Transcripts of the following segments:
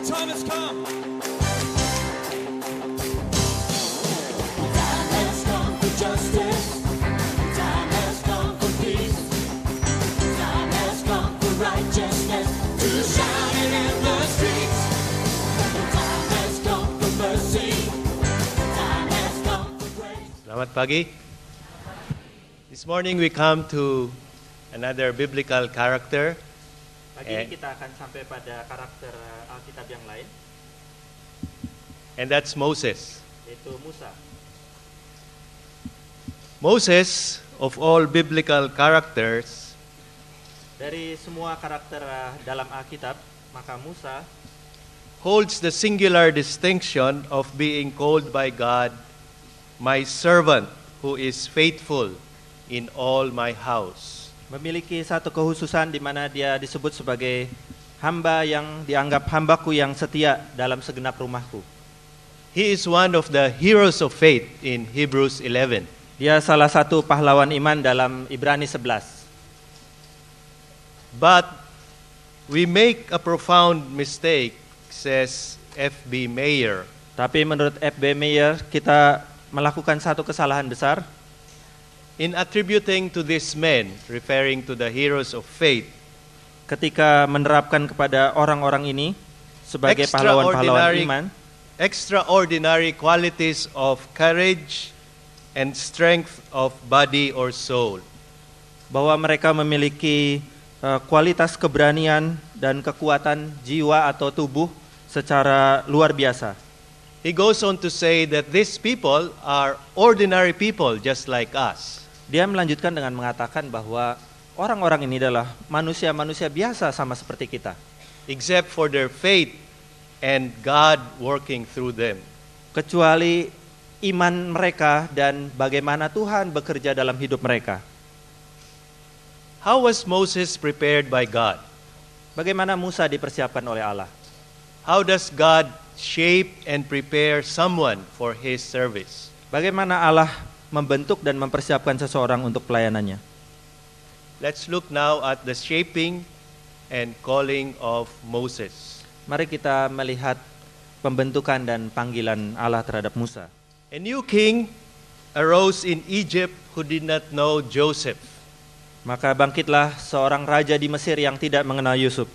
time has come. Time has come for justice. Time has come for peace. Time has come for righteousness to shine in the streets. Time has come for mercy. Time has come for grace. Selamat pagi. This morning we come to another biblical character. Pagi ini kita akan sampai pada karakter Alkitab yang lain, And that's Moses. yaitu Musa. Moses, of all biblical characters, Dari semua karakter dalam Alkitab, maka Musa holds the singular distinction of being called by God, my servant who is faithful in all my house. memiliki satu kekhususan di mana dia disebut sebagai hamba yang dianggap hambaku yang setia dalam segenap rumahku. He is one of the heroes of faith in Hebrews 11. Dia salah satu pahlawan iman dalam Ibrani 11. But we make a profound mistake, says F.B. Meyer. Tapi menurut F.B. Meyer, kita melakukan satu kesalahan besar In attributing to these men, referring to the heroes of faith, ketika menerapkan kepada orang-orang ini sebagai pahlawan-pahlawan iman, extraordinary qualities of courage and strength of body or soul. bahwa mereka memiliki kualitas keberanian dan kekuatan jiwa atau tubuh secara luar biasa. He goes on to say that these people are ordinary people just like us. Dia melanjutkan dengan mengatakan bahwa orang-orang ini adalah manusia-manusia biasa sama seperti kita, Except for their faith and God working through them. kecuali iman mereka dan bagaimana Tuhan bekerja dalam hidup mereka. How was Moses prepared by God? Bagaimana Musa dipersiapkan oleh Allah? How does God shape and prepare someone for his service? Bagaimana Allah membentuk dan mempersiapkan seseorang untuk pelayanannya? Let's look now at the shaping and calling of Moses. Mari kita melihat pembentukan dan panggilan Allah terhadap Musa. A new king arose in Egypt who did not know Joseph. Maka bangkitlah seorang raja di Mesir yang tidak mengenal Yusuf.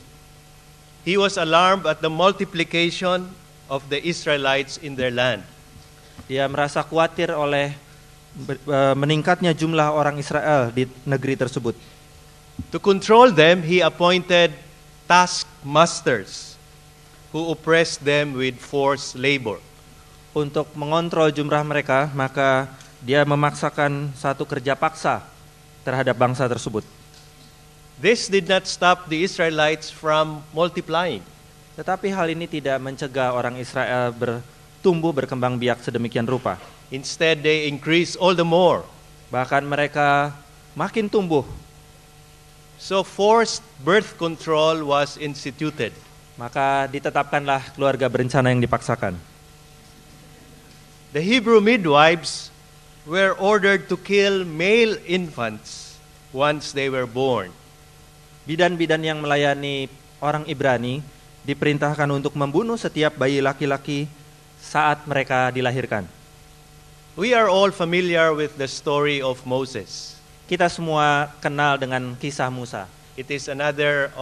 He was alarmed at the multiplication of the Israelites in their land. Dia merasa khawatir oleh meningkatnya jumlah orang Israel di negeri tersebut. To control them, he appointed taskmasters who oppressed them with forced labor. Untuk mengontrol jumlah mereka, maka dia memaksakan satu kerja paksa terhadap bangsa tersebut. This did not stop the Israelites from multiplying. Tetapi hal ini tidak mencegah orang Israel bertumbuh berkembang biak sedemikian rupa. Instead, they increased all the more. Bahkan mereka makin tumbuh. So forced birth control was instituted. Maka ditetapkanlah keluarga berencana yang dipaksakan. The Hebrew midwives were ordered to kill male infants once they were born. Bidan-bidan yang melayani orang Ibrani diperintahkan untuk membunuh setiap bayi laki-laki saat mereka dilahirkan. We are all familiar with the story of Moses. Kita semua kenal dengan kisah Musa. It is another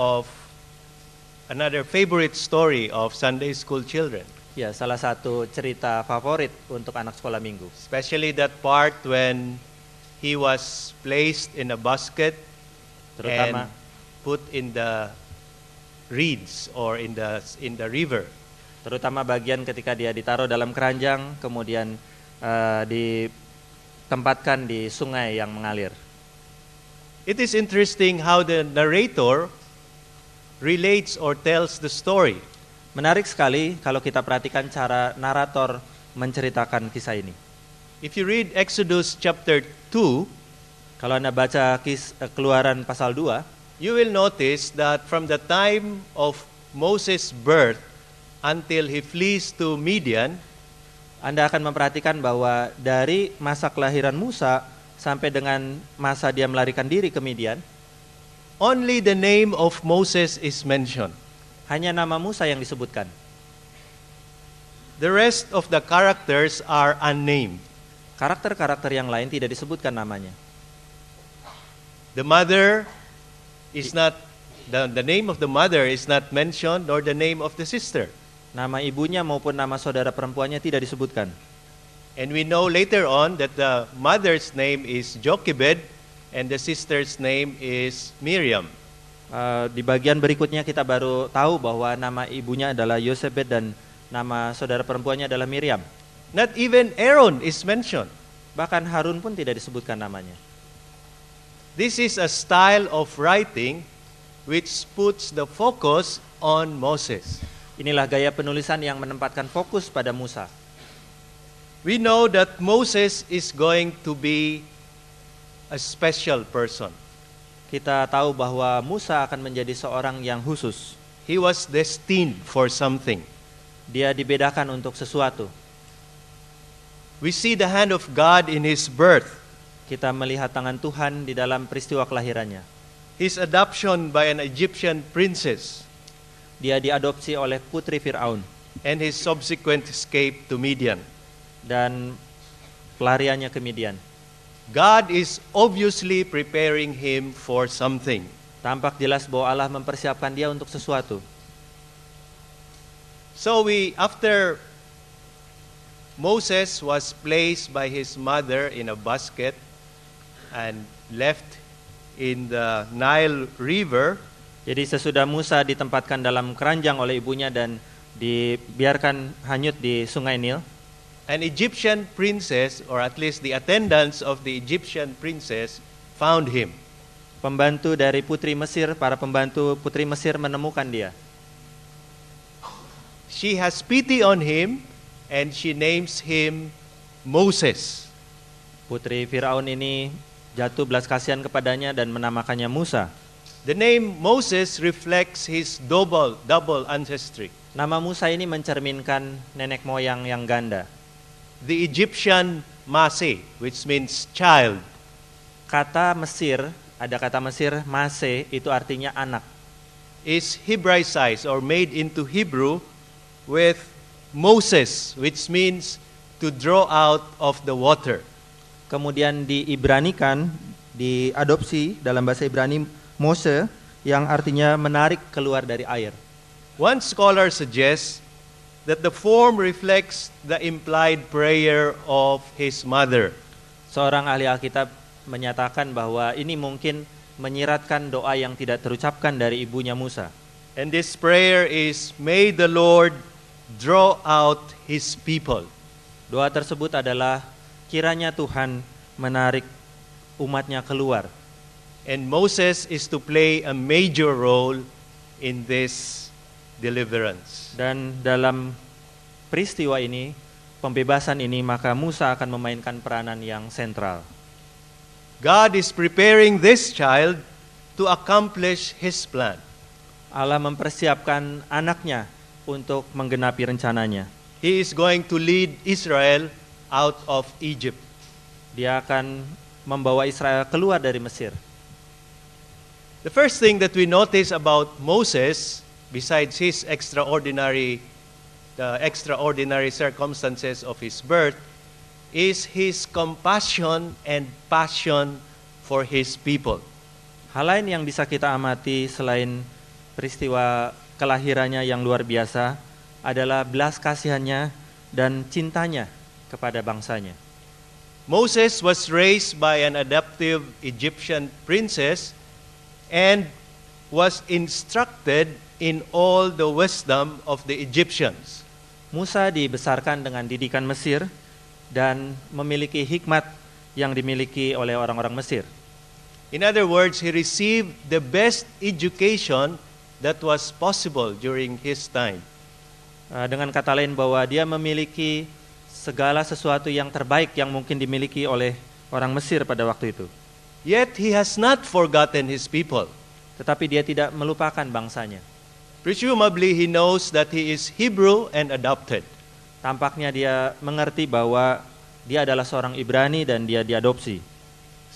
favorite story of Sunday school children. Ya, salah satu cerita favorit untuk anak sekolah minggu. Especially that part when he was placed in a basket Terutama and put in the reeds or in the river. terutama bagian ketika dia ditaruh dalam keranjang kemudian ditempatkan di sungai yang mengalir. It is interesting how the narrator relates or tells the story. Menarik sekali kalau kita perhatikan cara narator menceritakan kisah ini. If you read Exodus chapter 2, Kalau Anda baca Keluaran pasal 2, you will notice that from the time of Moses' birth until he flees to Midian, Anda akan memperhatikan bahwa dari masa kelahiran Musa sampai dengan masa dia melarikan diri ke Midian, only the name of Moses is mentioned. hanya nama Musa yang disebutkan. The rest of the characters are unnamed. Karakter-karakter yang lain tidak disebutkan namanya. The mother is not, the name of the mother is not mentioned, nor the name of the sister. Nama ibunya maupun nama saudara perempuannya tidak disebutkan. And we know later on that the mother's name is Jochebed and the sister's name is Miriam. Di bagian berikutnya kita baru tahu bahwa nama ibunya adalah Yosebed dan nama saudara perempuannya adalah Miriam. Not even Aaron is mentioned. Bahkan Harun pun tidak disebutkan namanya. This is a style of writing which puts the focus on Moses. Inilah gaya penulisan yang menempatkan fokus pada Musa. We know that Moses is going to be a special person. Kita tahu bahwa Musa akan menjadi seorang yang khusus. He was destined for something. Dia dibedakan untuk sesuatu. We see the hand of God in his birth, Kita melihat tangan Tuhan di dalam peristiwa kelahirannya. his adoption by an Egyptian princess, Dia diadopsi oleh putri Firaun and his subsequent escape to Midian. dan pelariannya ke Midian. God is obviously preparing him for something. Tampak jelas bahwa Allah mempersiapkan dia untuk sesuatu. So after Moses was placed by his mother in a basket and left in the Nile River, Jadi sesudah Musa ditempatkan dalam keranjang oleh ibunya dan dibiarkan hanyut di sungai Nil, an Egyptian princess, or at least the attendants of the Egyptian princess, found him. pembantu dari putri Mesir, para pembantu putri Mesir menemukan dia. She has pity on him and she names him Moses. Putri Firaun ini jatuh belas kasihan kepadanya dan menamakannya Musa. The name Moses reflects his double ancestry. Nama Musa ini mencerminkan nenek moyang yang ganda. The Egyptian Mase, which means child, Kata Mesir, ada kata Mesir, Mase, itu artinya anak. is Hebraicized or made into Hebrew with Moses, which means to draw out of the water. Kemudian diibranikan, diadopsi dalam bahasa Ibrani Mose, yang artinya menarik keluar dari air. One scholar suggests that the form reflects the implied prayer of his mother. Seorang ahli Alkitab menyatakan bahwa ini mungkin menyiratkan doa yang tidak terucapkan dari ibunya Musa. And this prayer is, "May the Lord draw out his people." Doa tersebut adalah kiranya Tuhan menarik umatnya keluar. And Moses is to play a major role in this deliverance. Dan dalam peristiwa ini, pembebasan ini, maka Musa akan memainkan peranan yang sentral. God is preparing this child to accomplish his plan. Allah mempersiapkan anaknya untuk menggenapi rencananya. He is going to lead Israel out of Egypt. Dia akan membawa Israel keluar dari Mesir. The first thing that we notice about Moses, besides his extraordinary circumstances of his birth, is his compassion and passion for his people. Hal lain yang bisa kita amati selain peristiwa kelahirannya yang luar biasa adalah belas kasihannya dan cintanya kepada bangsanya. Moses was raised by an adoptive Egyptian princess and was instructed in all the wisdom of the Egyptians. Musa dibesarkan dengan didikan Mesir dan memiliki hikmat yang dimiliki oleh orang-orang Mesir. In other words, he received the best education that was possible during his time. Dengan kata lain bahwa dia memiliki segala sesuatu yang terbaik yang mungkin dimiliki oleh orang Mesir pada waktu itu. Yet he has not forgotten his people. Tetapi dia tidak melupakan bangsanya. Presumably he knows that he is Hebrew and adopted. Tampaknya dia mengerti bahwa dia adalah seorang Ibrani dan dia diadopsi.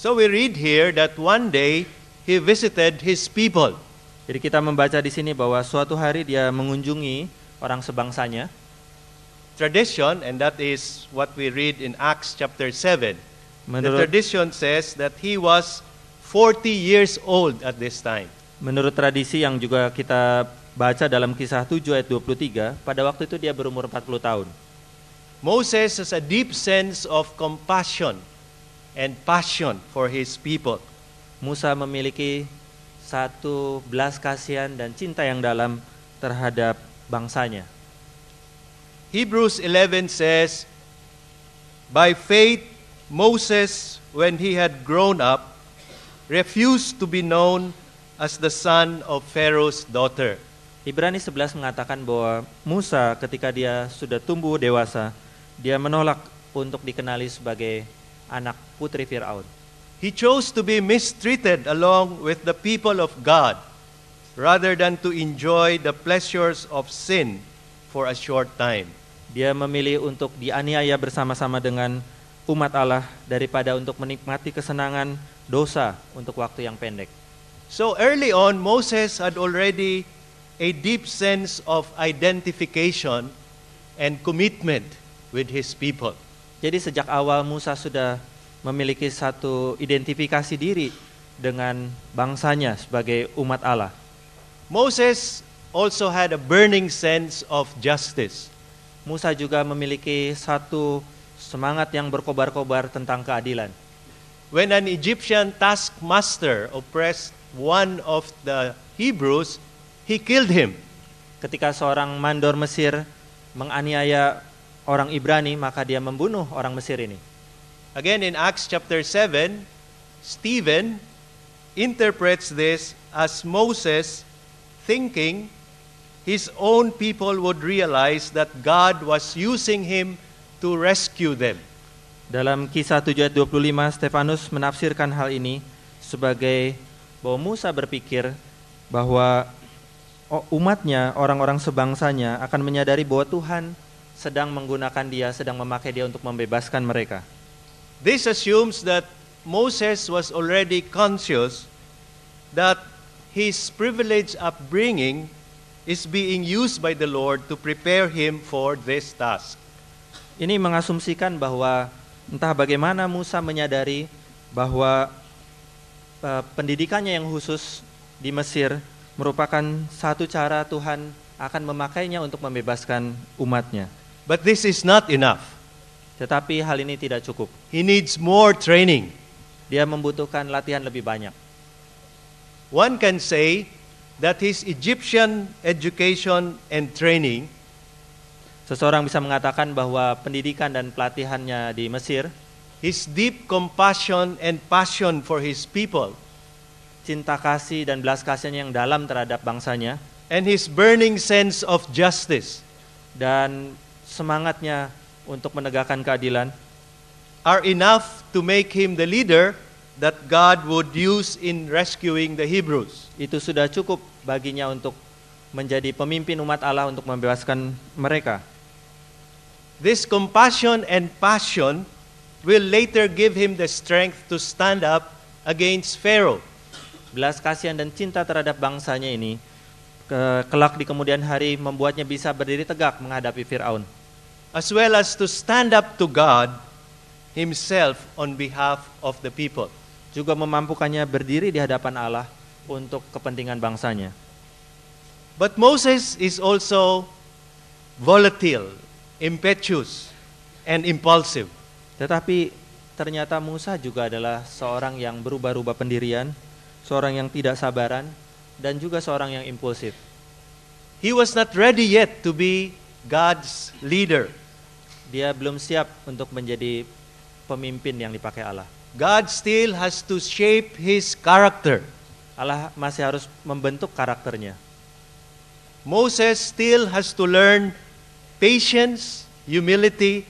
So we read here that one day he visited his people. Jadi kita membaca di sini bahwa suatu hari dia mengunjungi orang sebangsanya. Tradition, and that is what we read in Acts chapter 7. The Menurut tradition says that he was 40 years old at this time. menurut tradisi yang juga kita baca dalam Kisah 7 ayat 23, pada waktu itu dia berumur 40 tahun. Moses has a deep sense of compassion and passion for his people. Musa memiliki satu belas kasihan dan cinta yang dalam terhadap bangsanya. Hebrews 11 says, by faith Moses, when he had grown up, refused to be known as the son of Pharaoh's daughter. Ibrani 11 mengatakan bahwa Musa ketika dia sudah tumbuh dewasa, dia menolak untuk dikenali sebagai anak putri Firaun. He chose to be mistreated along with the people of God rather than to enjoy the pleasures of sin for a short time. Dia memilih untuk dianiaya bersama-sama dengan umat Allah daripada untuk menikmati kesenangan dosa untuk waktu yang pendek. So early on, Moses had already a deep sense of identification and commitment with his people. Jadi sejak awal Musa sudah memiliki satu identifikasi diri dengan bangsanya sebagai umat Allah. Moses also had a burning sense of justice. Musa juga memiliki satu semangat yang berkobar-kobar tentang keadilan. When an Egyptian taskmaster oppressed one of the Hebrews, he killed him. Ketika seorang mandor Mesir menganiaya orang Ibrani, maka dia membunuh orang Mesir ini. Again in Acts chapter 7, Stephen interprets this as Moses thinking his own people would realize that God was using him to rescue them. Dalam Kisah 7 ayat 25, Stefanus menafsirkan hal ini sebagai bahwa Musa berpikir bahwa umatnya, orang-orang sebangsanya akan menyadari bahwa Tuhan sedang menggunakan dia, sedang memakai dia untuk membebaskan mereka. This assumes that Moses was already conscious that his privileged upbringing is being used by the Lord to prepare him for this task. Ini mengasumsikan bahwa entah bagaimana Musa menyadari bahwa pendidikannya yang khusus di Mesir merupakan satu cara Tuhan akan memakainya untuk membebaskan umatnya. But this is not enough. Tetapi hal ini tidak cukup. He needs more training. Dia membutuhkan latihan lebih banyak. One can say that his Egyptian education and training Seseorang bisa mengatakan bahwa pendidikan dan pelatihannya di Mesir, his deep compassion and passion for his people, cinta kasih dan belas kasihan yang dalam terhadap bangsanya, and his burning sense of justice dan semangatnya untuk menegakkan keadilan are enough to make him the leader that God would use in rescuing the Hebrews. itu sudah cukup baginya untuk menjadi pemimpin umat Allah untuk membebaskan mereka. This compassion and passion will later give him the strength to stand up against Pharaoh. Belas kasihan dan cinta terhadap bangsanya ini kelak di kemudian hari membuatnya bisa berdiri tegak menghadapi Firaun, as well as to stand up to God himself on behalf of the people. juga memampukannya berdiri di hadapan Allah untuk kepentingan bangsanya. But Moses is also volatile, impetuous, and impulsive. Tetapi ternyata Musa juga adalah seorang yang berubah-ubah pendirian, seorang yang tidak sabaran, dan juga seorang yang impulsif. He was not ready yet to be God's leader. Dia belum siap untuk menjadi pemimpin yang dipakai Allah. God still has to shape his character. Allah masih harus membentuk karakternya. Moses still has to learn patience, humility,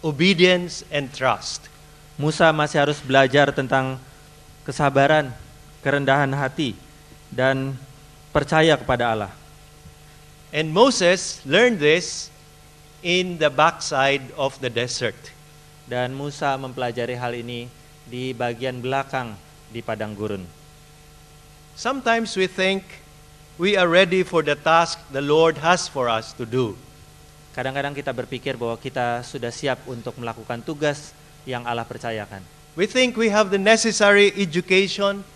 obedience, and trust. Musa masih harus belajar tentang kesabaran, kerendahan hati, dan percaya kepada Allah. And Moses learned this in the backside of the desert. Dan Musa mempelajari hal ini di bagian belakang di padang gurun. Sometimes we think we are ready for the task the Lord has for us to do. Kadang-kadang kita berpikir bahwa kita sudah siap untuk melakukan tugas yang Allah percayakan. We think we have the necessary education,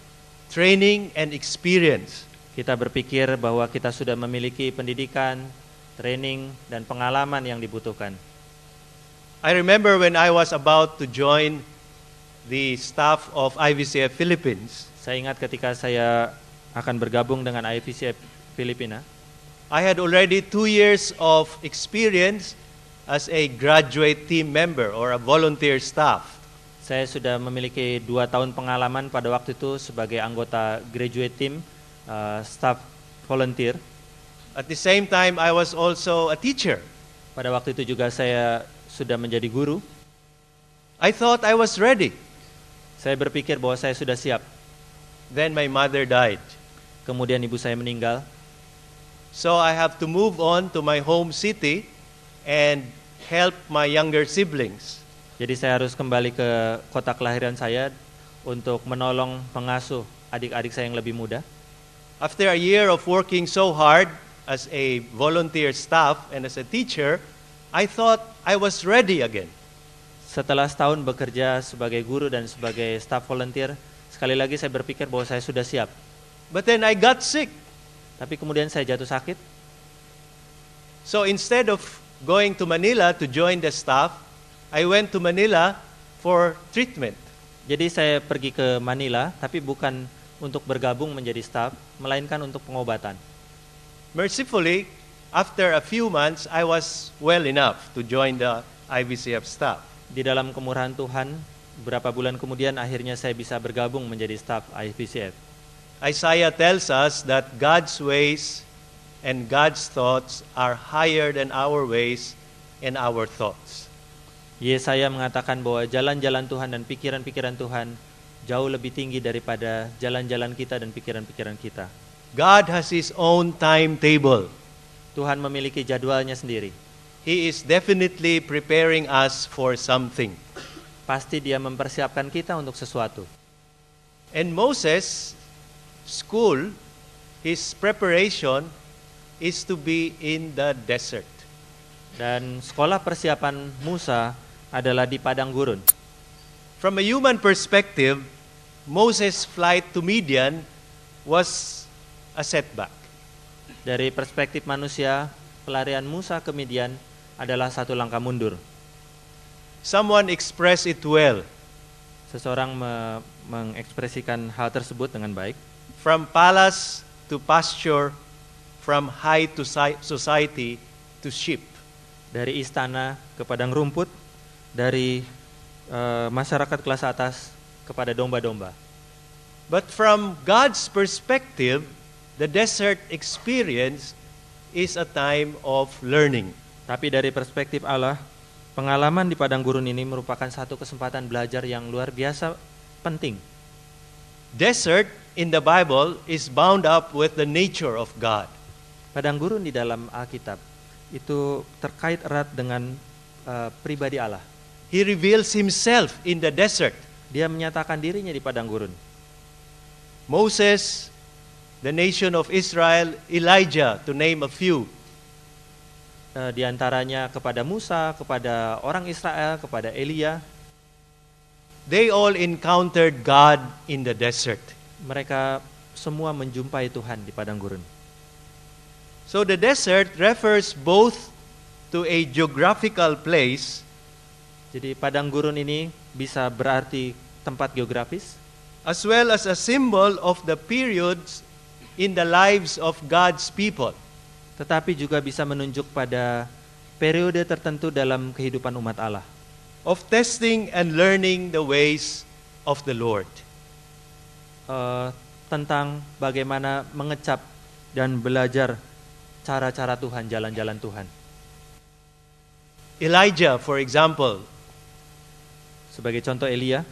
training, and experience. Kita berpikir bahwa kita sudah memiliki pendidikan, training, dan pengalaman yang dibutuhkan. I remember when I was about to join the staff of IVCF Philippines, Saya ingat ketika saya akan bergabung dengan IVCF Filipina, I had already 2 years of experience as a graduate team member or a volunteer staff. saya sudah memiliki 2 tahun pengalaman pada waktu itu sebagai anggota graduate team, staff volunteer. At the same time, I was also a teacher. Pada waktu itu juga saya sudah menjadi guru. I thought I was ready. Saya berpikir bahwa saya sudah siap. Then my mother died. Kemudian ibu saya meninggal. So I have to move on to my home city and help my younger siblings. Jadi saya harus kembali ke kota kelahiran saya untuk menolong mengasuh adik-adik saya yang lebih muda. After a year of working so hard as a volunteer staff and as a teacher, I thought I was ready again. Setelah setahun bekerja sebagai guru dan sebagai staff volunteer, sekali lagi saya berpikir bahwa saya sudah siap. But then I got sick. Tapi kemudian saya jatuh sakit. So instead of going to Manila to join the staff, I went to Manila for treatment. Jadi saya pergi ke Manila, tapi bukan untuk bergabung menjadi staff, melainkan untuk pengobatan. Mercifully, after a few months, I was well enough to join the IVCF staff. Di dalam kemurahan Tuhan, beberapa bulan kemudian akhirnya saya bisa bergabung menjadi staff IVCF. Isaiah tells us that God's ways and God's thoughts are higher than our ways and our thoughts. Yesaya mengatakan bahwa jalan-jalan Tuhan dan pikiran-pikiran Tuhan jauh lebih tinggi daripada jalan-jalan kita dan pikiran-pikiran kita. God has His own timetable. Tuhan memiliki jadwalnya sendiri. He is definitely preparing us for something. Pasti Dia mempersiapkan kita untuk sesuatu. And Moses' school, his preparation is to be in the desert. Dan sekolah persiapan Musa adalah di padang gurun. From a human perspective, Moses' flight to Midian was a setback. Dari perspektif manusia, pelarian Musa ke Midian adalah satu langkah mundur. Someone expressed it well. Seseorang mengekspresikan hal tersebut dengan baik. From palace to pasture, from high to society to sheep. Dari istana ke padang rumput, dari masyarakat kelas atas kepada domba-domba. But from God's perspective, the desert experience is a time of learning. Tapi dari perspektif Allah, pengalaman di padang gurun ini merupakan satu kesempatan belajar yang luar biasa penting. Desert in the Bible is bound up with the nature of God. Padang gurun di dalam Alkitab itu terkait erat dengan pribadi Allah. He reveals Himself in the desert. Dia menyatakan dirinya di padang gurun. Moses, the nation of Israel, Elijah, to name a few. Di antaranya kepada Musa, kepada orang Israel, kepada Elia. They all encountered God in the desert. Mereka semua menjumpai Tuhan di padang gurun. So the desert refers both to a geographical place. Jadi padang gurun ini bisa berarti tempat geografis, as well as a symbol of the periods in the lives of God's people. tetapi juga bisa menunjuk pada periode tertentu dalam kehidupan umat Allah. Of testing and learning the ways of the Lord. Tentang bagaimana mengecap dan belajar cara-cara Tuhan, jalan-jalan Tuhan. Elijah, for example, sebagai contoh Elia,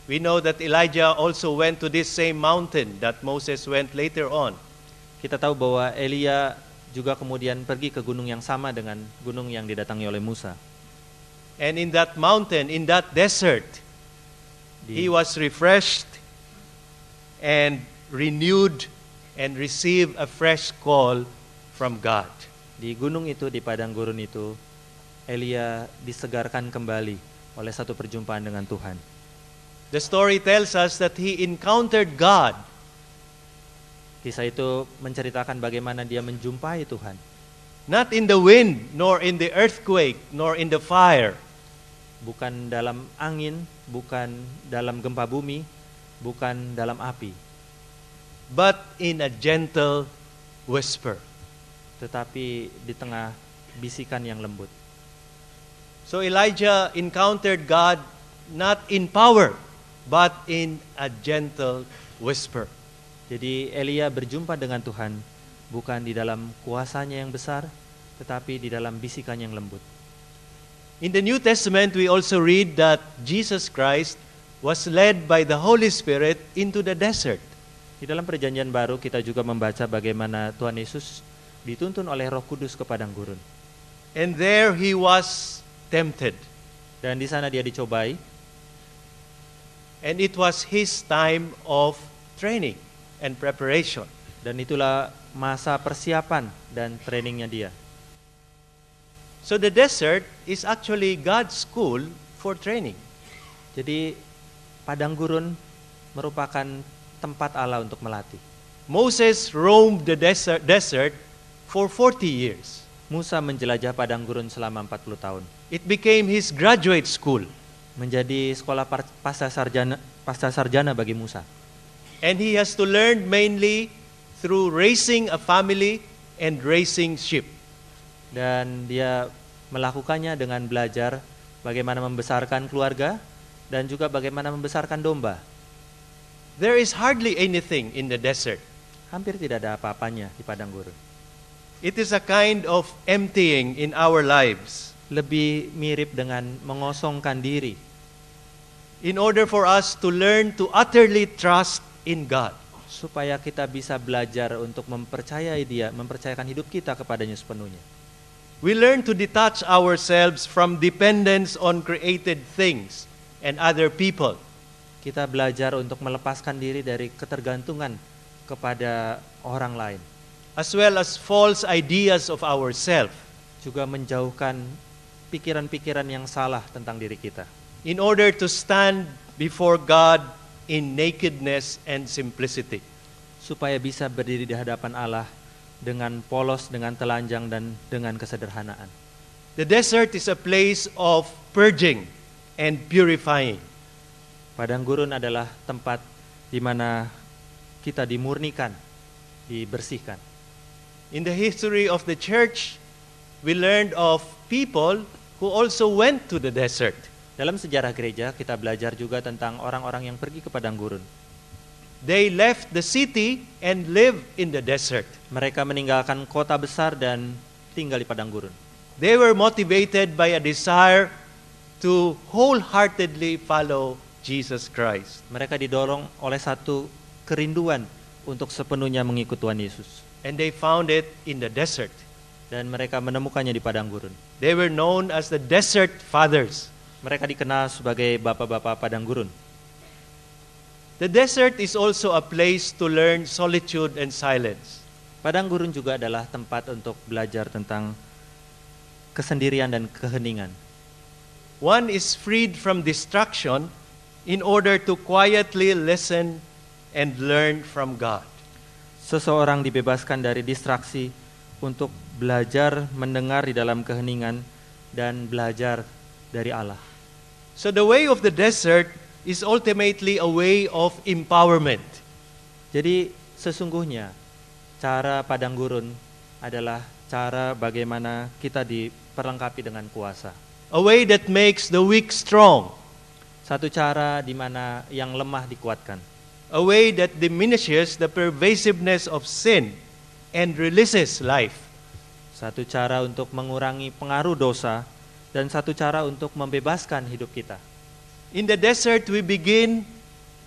we know that Elijah also went to this same mountain that Moses went later on. kita tahu bahwa Elia juga kemudian pergi ke gunung yang sama dengan gunung yang didatangi oleh Musa. And in that mountain, in that desert, he was refreshed and renewed and received a fresh call from God. Di gunung itu, di padang gurun itu, Elia disegarkan kembali oleh satu perjumpaan dengan Tuhan. The story tells us that he encountered God. Kisah itu menceritakan bagaimana dia menjumpai Tuhan. Not in the wind, nor in the earthquake, nor in the fire, Bukan dalam angin, bukan dalam gempa bumi, bukan dalam api, but in a gentle whisper. tetapi di tengah bisikan yang lembut. So Elijah encountered God not in power, but in a gentle whisper. Jadi Elia berjumpa dengan Tuhan bukan di dalam kuasanya yang besar, tetapi di dalam bisikan yang lembut. In the New Testament, we also read that Jesus Christ was led by the Holy Spirit into the desert. Di dalam perjanjian baru kita juga membaca bagaimana Tuhan Yesus dituntun oleh Roh Kudus ke padang gurun. And there he was tempted. Dan di sana dia dicobai, And it was his time of training and preparation. dan itulah masa persiapan dan trainingnya dia. So the desert is actually God's school for training. Jadi padang gurun merupakan tempat Allah untuk melatih. Moses roamed the desert for 40 years. Musa menjelajah padang gurun selama 40 tahun. It became his graduate school. Menjadi sekolah pasca sarjana bagi Musa. And he has to learn mainly through raising a family and raising sheep. Dan dia melakukannya dengan belajar bagaimana membesarkan keluarga dan juga bagaimana membesarkan domba. There is hardly anything in the desert. Hampir tidak ada apa-apanya di padang gurun. It is a kind of emptying in our lives. Lebih mirip dengan mengosongkan diri In order for us to learn to utterly trust in God. supaya kita bisa belajar untuk mempercayai Dia, mempercayakan hidup kita kepadanya sepenuhnya. We learn to detach ourselves from dependence on created things and other people. Kita belajar untuk melepaskan diri dari ketergantungan kepada orang lain, As well as false ideas of ourselves. juga menjauhkan pikiran-pikiran yang salah tentang diri kita, In order to stand before God in nakedness and simplicity. supaya bisa berdiri di hadapan Allah dengan polos, dengan telanjang, dan dengan kesederhanaan. The desert is a place of purging and purifying. Padang gurun adalah tempat di mana kita dimurnikan, dibersihkan. In the history of the church, we learned of people who also went to the desert. Dalam sejarah gereja, kita belajar juga tentang orang-orang yang pergi ke padang gurun. They left the city and lived in the desert. Mereka meninggalkan kota besar dan tinggal di padang gurun. They were motivated by a desire to wholeheartedly follow Jesus Christ. Mereka didorong oleh satu kerinduan untuk sepenuhnya mengikut Tuhan Yesus. And they found it in the desert. Dan mereka menemukannya di padang gurun. They were known as the desert fathers. Mereka dikenal sebagai bapak-bapak padang gurun. The desert is also a place to learn solitude and silence. Padang gurun juga adalah tempat untuk belajar tentang kesendirian dan keheningan. One is freed from distraction in order to quietly listen and learn from God. Seseorang dibebaskan dari distraksi untuk belajar mendengar di dalam keheningan dan belajar dari Allah. So the way of the desert is ultimately a way of empowerment. Jadi sesungguhnya cara padang gurun adalah cara bagaimana kita diperlengkapi dengan kuasa. A way that makes the weak strong. Satu cara di mana yang lemah dikuatkan. A way that diminishes the pervasiveness of sin and releases life. Satu cara untuk mengurangi pengaruh dosa dan satu cara untuk membebaskan hidup kita. In the desert, we begin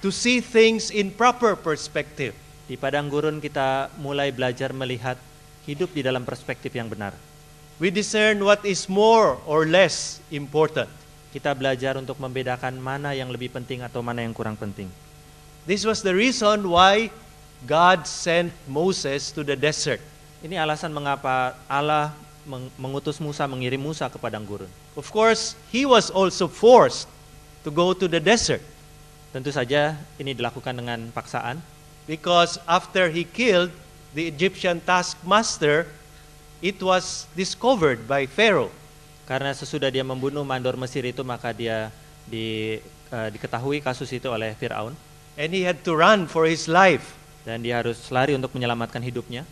to see things in proper perspective. Di padang gurun kita mulai belajar melihat hidup di dalam perspektif yang benar. We discern what is more or less important. Kita belajar untuk membedakan mana yang lebih penting atau mana yang kurang penting. This was the reason why God sent Moses to the desert. Ini alasan mengapa Allah mengutus Musa, mengirim Musa ke padang gurun. Of course, he was also forced to go to the desert Tentu saja ini dilakukan dengan paksaan, because after he killed the Egyptian taskmaster, it was discovered by Pharaoh. karena sesudah dia membunuh mandor Mesir itu, maka dia diketahui kasus itu oleh Firaun, And he had to run for his life. dan dia harus lari untuk menyelamatkan hidupnya.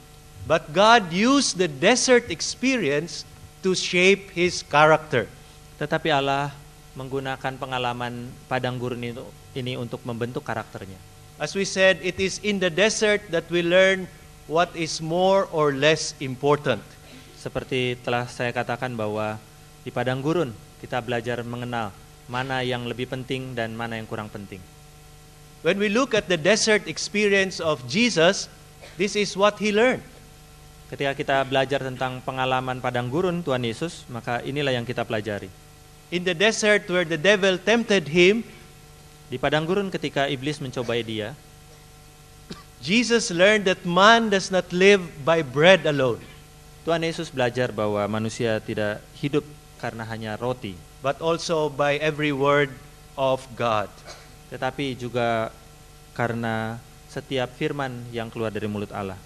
But God used the desert experience to shape his character. Tetapi Allah menggunakan pengalaman padang gurun ini untuk membentuk karakternya. As we said, it is in the desert that we learn what is more or less important. Seperti telah saya katakan bahwa di padang gurun kita belajar mengenal mana yang lebih penting dan mana yang kurang penting. When we look at the desert experience of Jesus, this is what he learned. Ketika kita belajar tentang pengalaman padang gurun Tuhan Yesus, maka inilah yang kita pelajari. In the desert where the devil tempted him, Di padang gurun ketika iblis mencobai dia, Jesus learned that man does not live by bread alone, Tuhan Yesus belajar bahwa manusia tidak hidup karena hanya roti, but also by every word of God. tetapi juga karena setiap firman yang keluar dari mulut Allah.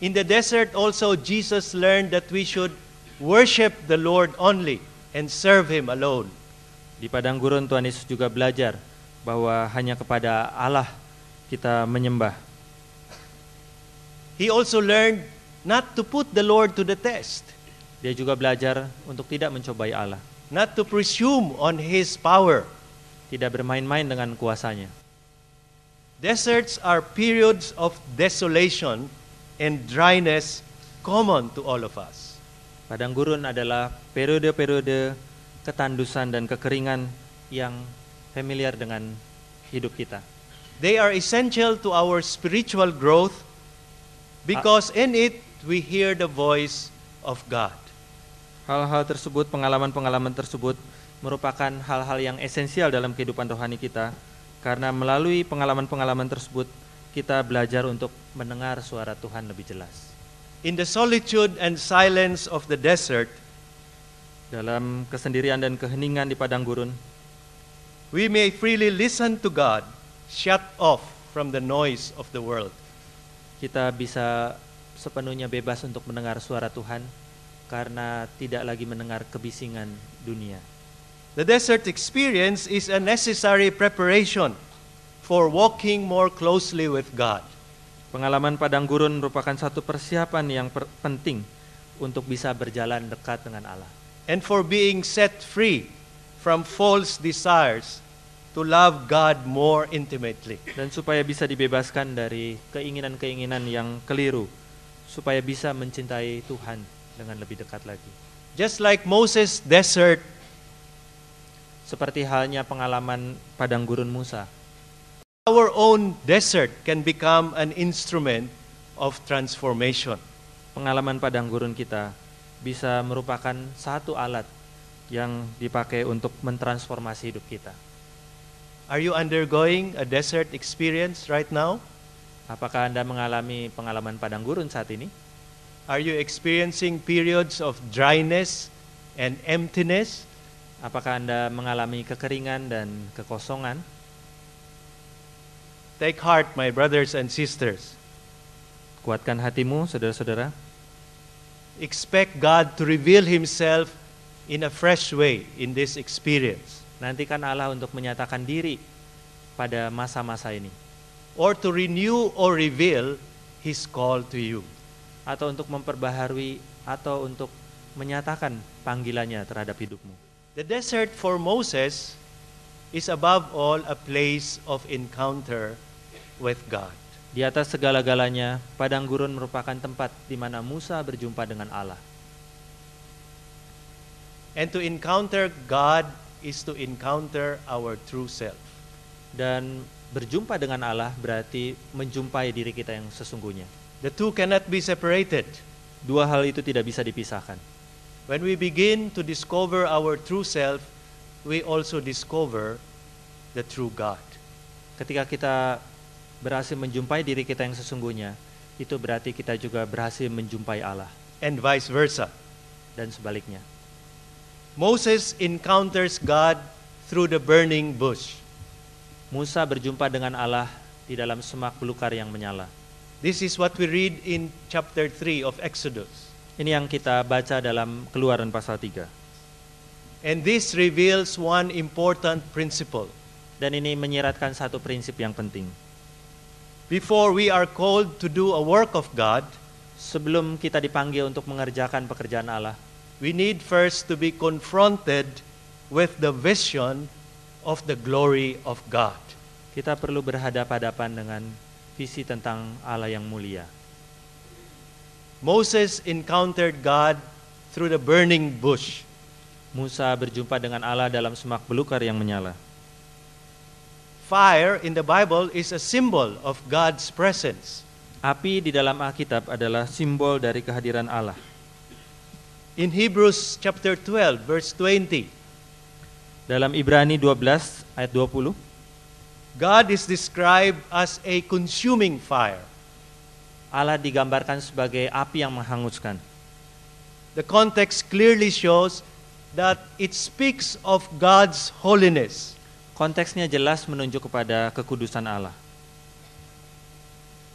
In the desert also Jesus learned that we should worship the Lord only and serve him alone. Di padang gurun Tuhan Yesus juga belajar bahwa hanya kepada Allah kita menyembah. He also learned not to put the Lord to the test, Dia juga belajar untuk tidak mencobai Allah, not to presume on his power. tidak bermain-main dengan kuasanya. Deserts are periods of desolation and dryness common to all of us. Padang gurun adalah periode-periode ketandusan dan kekeringan yang familiar dengan hidup kita. They are essential to our spiritual growth because in it we hear the voice of God. Hal-hal tersebut, pengalaman-pengalaman tersebut merupakan hal-hal yang esensial dalam kehidupan rohani kita, karena melalui pengalaman-pengalaman tersebut kita belajar untuk mendengar suara Tuhan lebih jelas. In the solitude and silence of the desert, Dalam kesendirian dan keheningan di padang gurun, we may freely listen to God, shut off from the noise of the world. kita bisa sepenuhnya bebas untuk mendengar suara Tuhan karena tidak lagi mendengar kebisingan dunia. The desert experience is a necessary preparation for walking more closely with God. Pengalaman padang gurun merupakan satu persiapan yang penting untuk bisa berjalan dekat dengan Allah, And for being set free from false desires to love God more intimately. dan supaya bisa dibebaskan dari keinginan-keinginan yang keliru, supaya bisa mencintai Tuhan dengan lebih dekat lagi. Just like Moses' desert, Seperti halnya pengalaman padang gurun Musa, our own desert can become an instrument of transformation. pengalaman padang gurun kita bisa merupakan satu alat yang dipakai untuk mentransformasi hidup kita. Are you undergoing a desert experience right now? Apakah Anda mengalami pengalaman padang gurun saat ini? Are you experiencing periods of dryness and emptiness? Apakah Anda mengalami kekeringan dan kekosongan? Take heart, my brothers and sisters. Kuatkan hatimu, saudara-saudara. Expect God to reveal himself in a fresh way in this experience, Nantikan Allah untuk menyatakan diri pada masa-masa ini, or to renew or reveal his call to you. atau untuk memperbaharui atau untuk menyatakan panggilannya terhadap hidupmu. The desert for Moses is above all a place of encounter with God. Di atas segala-galanya, padang gurun merupakan tempat di mana Musa berjumpa dengan Allah. And to encounter God is to encounter our true self. Dan berjumpa dengan Allah berarti menjumpai diri kita yang sesungguhnya. The two cannot be separated. Dua hal itu tidak bisa dipisahkan. When we begin to discover our true self, we also discover the true God. Ketika kita berhasil menjumpai diri kita yang sesungguhnya, itu berarti kita juga berhasil menjumpai Allah, And vice versa. dan sebaliknya. Moses encounters God through the burning bush. Musa berjumpa dengan Allah di dalam semak belukar yang menyala. This is what we read in chapter 3 of Exodus. Ini yang kita baca dalam Keluaran pasal 3. And this reveals one important principle. Dan ini menyiratkan satu prinsip yang penting. Before we are called to do a work of God, Sebelum kita dipanggil untuk mengerjakan pekerjaan Allah, we need first to be confronted with the vision of the glory of God. kita perlu berhadapan-hadapan dengan visi tentang Allah yang mulia. Moses encountered God through the burning bush. Musa berjumpa dengan Allah dalam semak belukar yang menyala. Fire in the Bible is a symbol of God's presence. Api di dalam Alkitab adalah simbol dari kehadiran Allah. In Hebrews chapter 12 verse 20, Dalam Ibrani 12 ayat 20, God is described as a consuming fire. Allah digambarkan sebagai api yang menghanguskan. The context clearly shows that it speaks of God's holiness. Konteksnya jelas menunjuk kepada kekudusan Allah.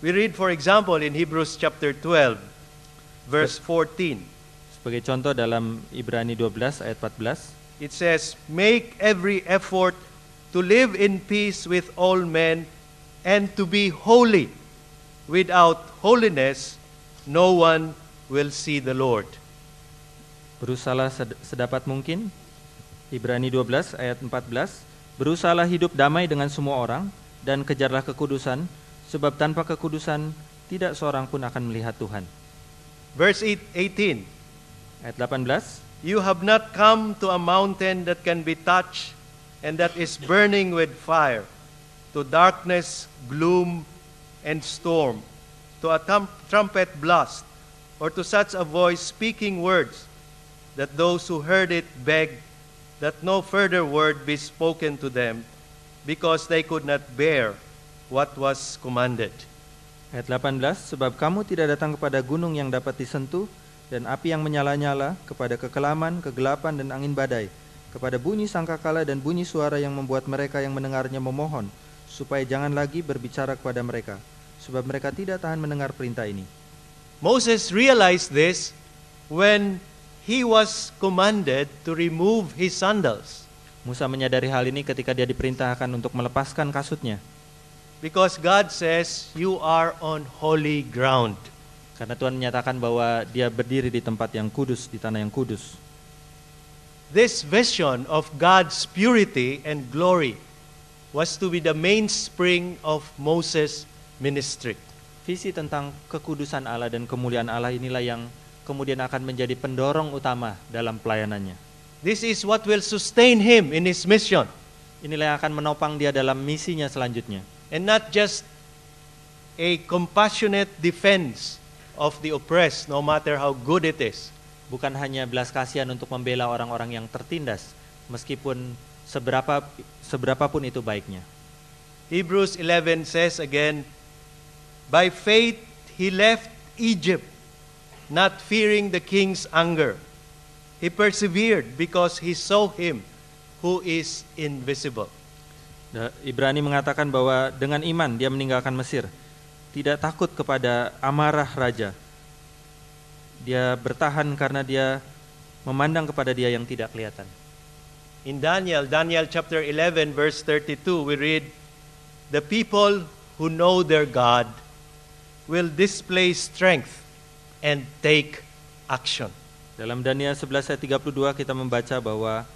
We read, for example, in Hebrews chapter 12, verse 14. Sebagai contoh dalam Ibrani 12 ayat 14, It says, "Make every effort to live in peace with all men and to be holy. Without holiness, no one will see the Lord." berusahalah sedapat mungkin, Ibrani 12 ayat 14, berusahalah hidup damai dengan semua orang dan kejarlah kekudusan, sebab tanpa kekudusan tidak seorang pun akan melihat Tuhan. Verse 18. Ayat 18, You have not come to a mountain that can be touched and that is burning with fire, to darkness, gloom, and storm, to a trumpet blast, or to such a voice speaking words, that those who heard it begged that no further word be spoken to them, because they could not bear what was commanded. ayat 18, sebab kamu tidak datang kepada gunung yang dapat disentuh, dan api yang menyala-nyala, kepada kekelaman, kegelapan, dan angin badai, kepada bunyi sangkakala dan bunyi suara yang membuat mereka yang mendengarnya memohon, supaya jangan lagi berbicara kepada mereka, sebab mereka tidak tahan mendengar perintah ini. Moses realized this when he was commanded to remove his sandals, Musa menyadari hal ini ketika dia diperintahkan untuk melepaskan kasutnya, because God says, "You are on holy ground." karena Tuhan menyatakan bahwa dia berdiri di tempat yang kudus, di tanah yang kudus. This vision of God's purity and glory was to be the mainspring of Moses' ministry. Visi tentang kekudusan Allah dan kemuliaan Allah inilah yang kemudian akan menjadi pendorong utama dalam pelayanannya. This is what will sustain him in his mission, Inilah yang akan menopang dia dalam misinya selanjutnya. and not just a compassionate defense of the oppressed, no matter how good it is. Bukan hanya belas kasihan untuk membela orang-orang yang tertindas, meskipun seberapapun itu baiknya. Hebrews 11 says again, "By faith he left Egypt, not fearing the king's anger. He persevered because he saw him who is invisible." Ibrani mengatakan bahwa dengan iman dia meninggalkan Mesir, tidak takut kepada amarah raja. Dia bertahan karena dia memandang kepada dia yang tidak kelihatan. In Daniel chapter 11 verse 32, we read, "The people who know their God will display strength and take action." Dalam Daniel 11 ayat 32 kita membaca bahwa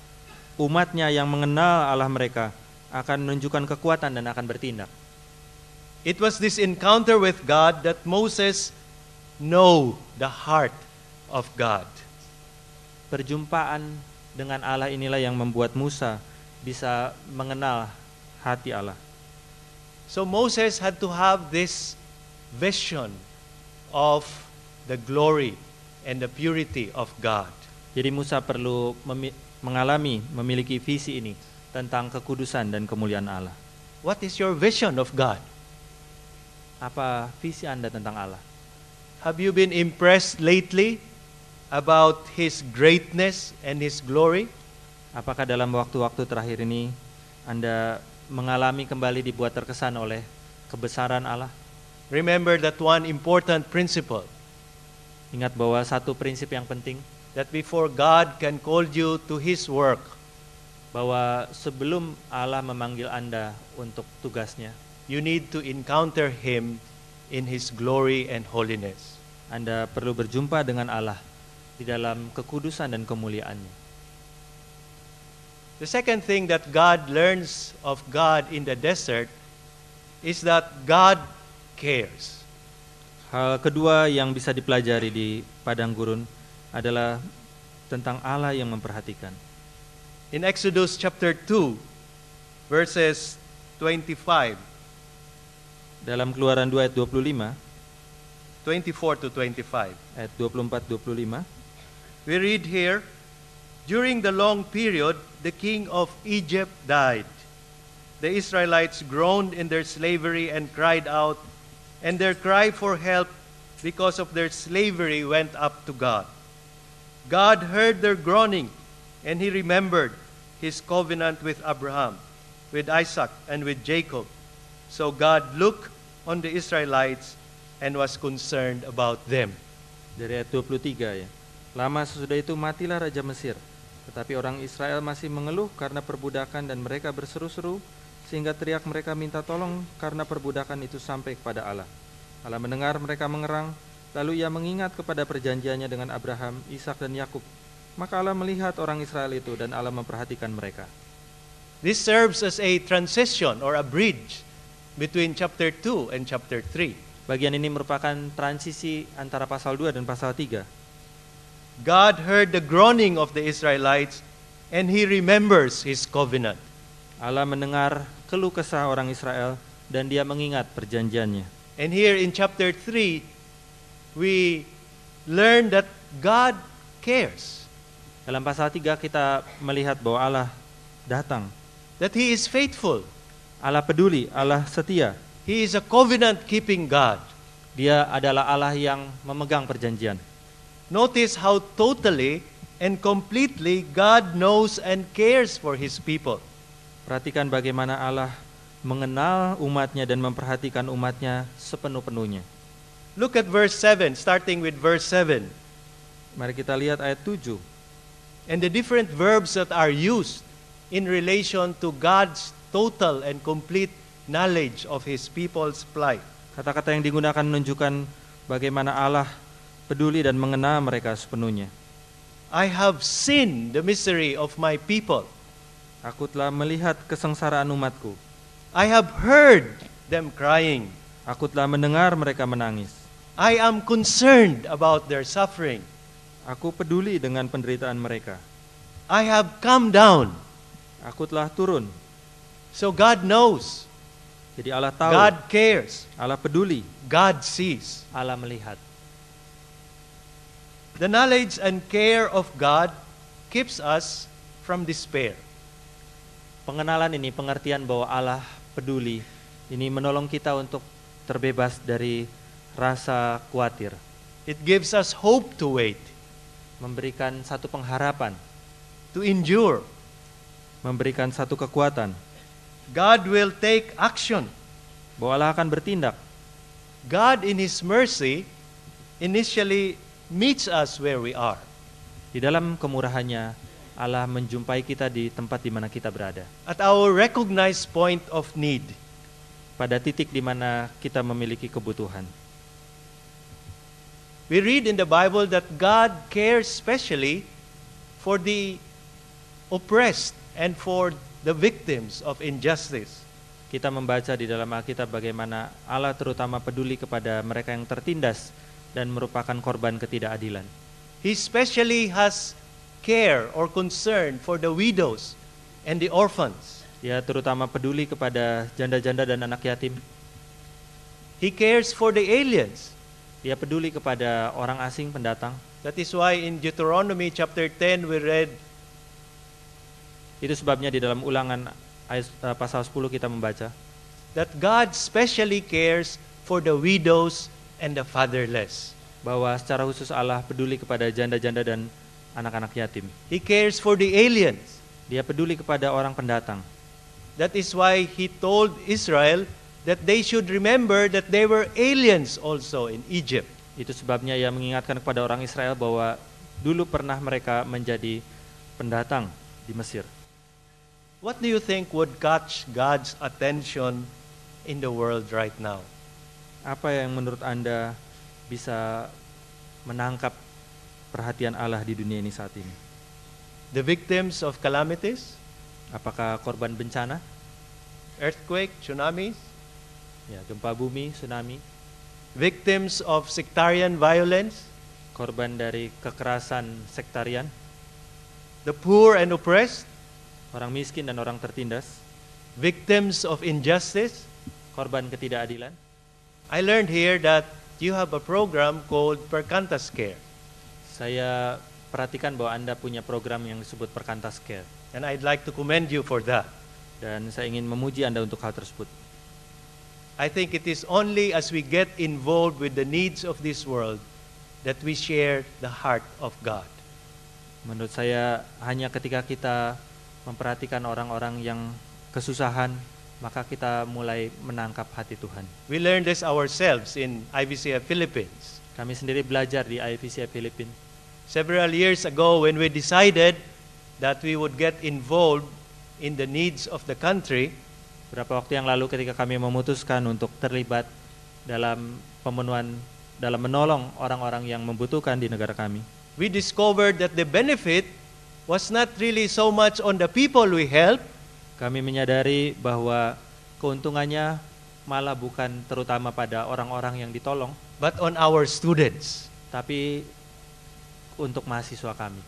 umatnya yang mengenal Allah mereka akan menunjukkan kekuatan dan akan bertindak. It was this encounter with God that Moses know the heart of God. Perjumpaan dengan Allah inilah yang membuat Musa bisa mengenal hati Allah. So Moses had to have this vision of the glory and the purity of God. Jadi Musa perlu memiliki visi ini tentang kekudusan dan kemuliaan Allah. What is your vision of God? Apa visi Anda tentang Allah? Have you been impressed lately about His greatness and His glory? Apakah dalam waktu-waktu terakhir ini Anda mengalami kembali dibuat terkesan oleh kebesaran Allah? Remember that one important principle, Ingat bahwa satu prinsip yang penting, that before God can call you to His work, bahwa sebelum Allah memanggil Anda untuk tugasnya, you need to encounter Him in His glory and holiness. Anda perlu berjumpa dengan Allah di dalam kekudusan dan kemuliaannya. The second thing that God learns of God in the desert is that God cares. Hal kedua yang bisa dipelajari di padang gurun adalah tentang Allah yang memperhatikan. In Exodus chapter 2, verses 25, Dalam Keluaran 2 ayat 25, 24 to 25, ayat 24-25, we read here, during the long period, the king of Egypt died. The Israelites groaned in their slavery and cried out, and their cry for help because of their slavery went up to God. God heard their groaning, and He remembered His covenant with Abraham, with Isaac, and with Jacob. So God looked on the Israelites and was concerned about them. dari ayat 23 ya. Lama sesudah itu matilah Raja Mesir, tetapi orang Israel masih mengeluh karena perbudakan dan mereka berseru-seru, sehingga teriak mereka minta tolong karena perbudakan itu sampai kepada Allah. Allah mendengar mereka mengerang, lalu Ia mengingat kepada perjanjiannya dengan Abraham, Ishak dan Yakub. Maka Allah melihat orang Israel itu dan Allah memperhatikan mereka. This serves as a transition or a bridge between chapter 2 and chapter 3. Bagian ini merupakan transisi antara pasal 2 dan pasal 3. God heard the groaning of the Israelites and He remembers His covenant. Allah mendengar keluh kesah orang Israel dan Dia mengingat perjanjiannya. And here in chapter 3, we learn that God cares, Dalam pasal 3 kita melihat bahwa Allah datang. that He is faithful. Allah peduli, Allah setia. He is a covenant-keeping God. Dia adalah Allah yang memegang perjanjian. Notice how totally and completely God knows and cares for His people. Perhatikan bagaimana Allah mengenal umatnya dan memperhatikan umatnya sepenuh-penuhnya. Look at verse 7, starting with verse 7. Mari kita lihat ayat 7. And the different verbs that are used in relation to God's total and complete knowledge of His people's plight. Kata-kata yang digunakan menunjukkan bagaimana Allah peduli dan mengenal mereka sepenuhnya. I have seen the misery of my people. Aku telah melihat kesengsaraan umatku. I have heard them crying. Aku telah mendengar mereka menangis. I am concerned about their suffering. Aku peduli dengan penderitaan mereka. I have come down. Aku telah turun. So God knows. Jadi Allah tahu, God cares. Allah peduli, God sees. Allah melihat. The knowledge and care of God keeps us from despair. Pengenalan ini, pengertian bahwa Allah peduli, ini menolong kita untuk terbebas dari rasa khawatir. It gives us hope to wait, Memberikan satu pengharapan, to endure. memberikan satu kekuatan, God will take action. bahwa Allah akan bertindak. God in His mercy initially meets us where we are. Di dalam kemurahannya, Allah menjumpai kita di tempat di mana kita berada. At our recognized point of need. Pada titik di mana kita memiliki kebutuhan. We read in the Bible that God cares specially for the oppressed and for the victims of injustice. Kita membaca di dalam Alkitab bagaimana Allah terutama peduli kepada mereka yang tertindas dan merupakan korban ketidakadilan. He especially has care or concern for the widows and the orphans. Dia terutama peduli kepada janda-janda dan anak yatim. He cares for the aliens. Dia peduli kepada orang asing pendatang. That is why in Deuteronomy chapter 10 we read, Itu sebabnya di dalam Ulangan pasal 10 kita membaca that God specially cares for the widows and the fatherless. bahwa secara khusus Allah peduli kepada janda-janda dan anak-anak yatim. He cares for the aliens. Dia peduli kepada orang pendatang. That is why he told Israel that they should remember that they were aliens also in Egypt. Itu sebabnya ia mengingatkan kepada orang Israel bahwa dulu pernah mereka menjadi pendatang di Mesir. What do you think would catch God's attention in the world right now? Apa yang menurut Anda bisa menangkap perhatian Allah di dunia ini saat ini? The victims of calamities, Apakah korban bencana, earthquake, tsunamis, ya, gempa bumi, tsunami, victims of sectarian violence, korban dari kekerasan sektarian, the poor and oppressed, orang miskin dan orang tertindas, victims of injustice? korban ketidakadilan? I learned here that you have a program called Perkantas Care, Saya perhatikan bahwa Anda punya program yang disebut Perkantas Care, and I'd like to commend you for that. dan saya ingin memuji Anda untuk hal tersebut. I think it is only as we get involved with the needs of this world that we share the heart of God. Menurut saya hanya ketika kita memperhatikan orang-orang yang kesusahan, maka kita mulai menangkap hati Tuhan. We learned this ourselves in IVCF Philippines. Kami sendiri belajar di IVCF Filipina. Several years ago when we decided that we would get involved in the needs of the country, Beberapa waktu yang lalu ketika kami memutuskan untuk terlibat dalam dalam menolong orang-orang yang membutuhkan di negara kami, we discovered that the benefit was not really so much on the people we help, kami menyadari bahwa keuntungannya malah bukan terutama pada orang-orang yang ditolong, but on our students. tapi untuk mahasiswa kami.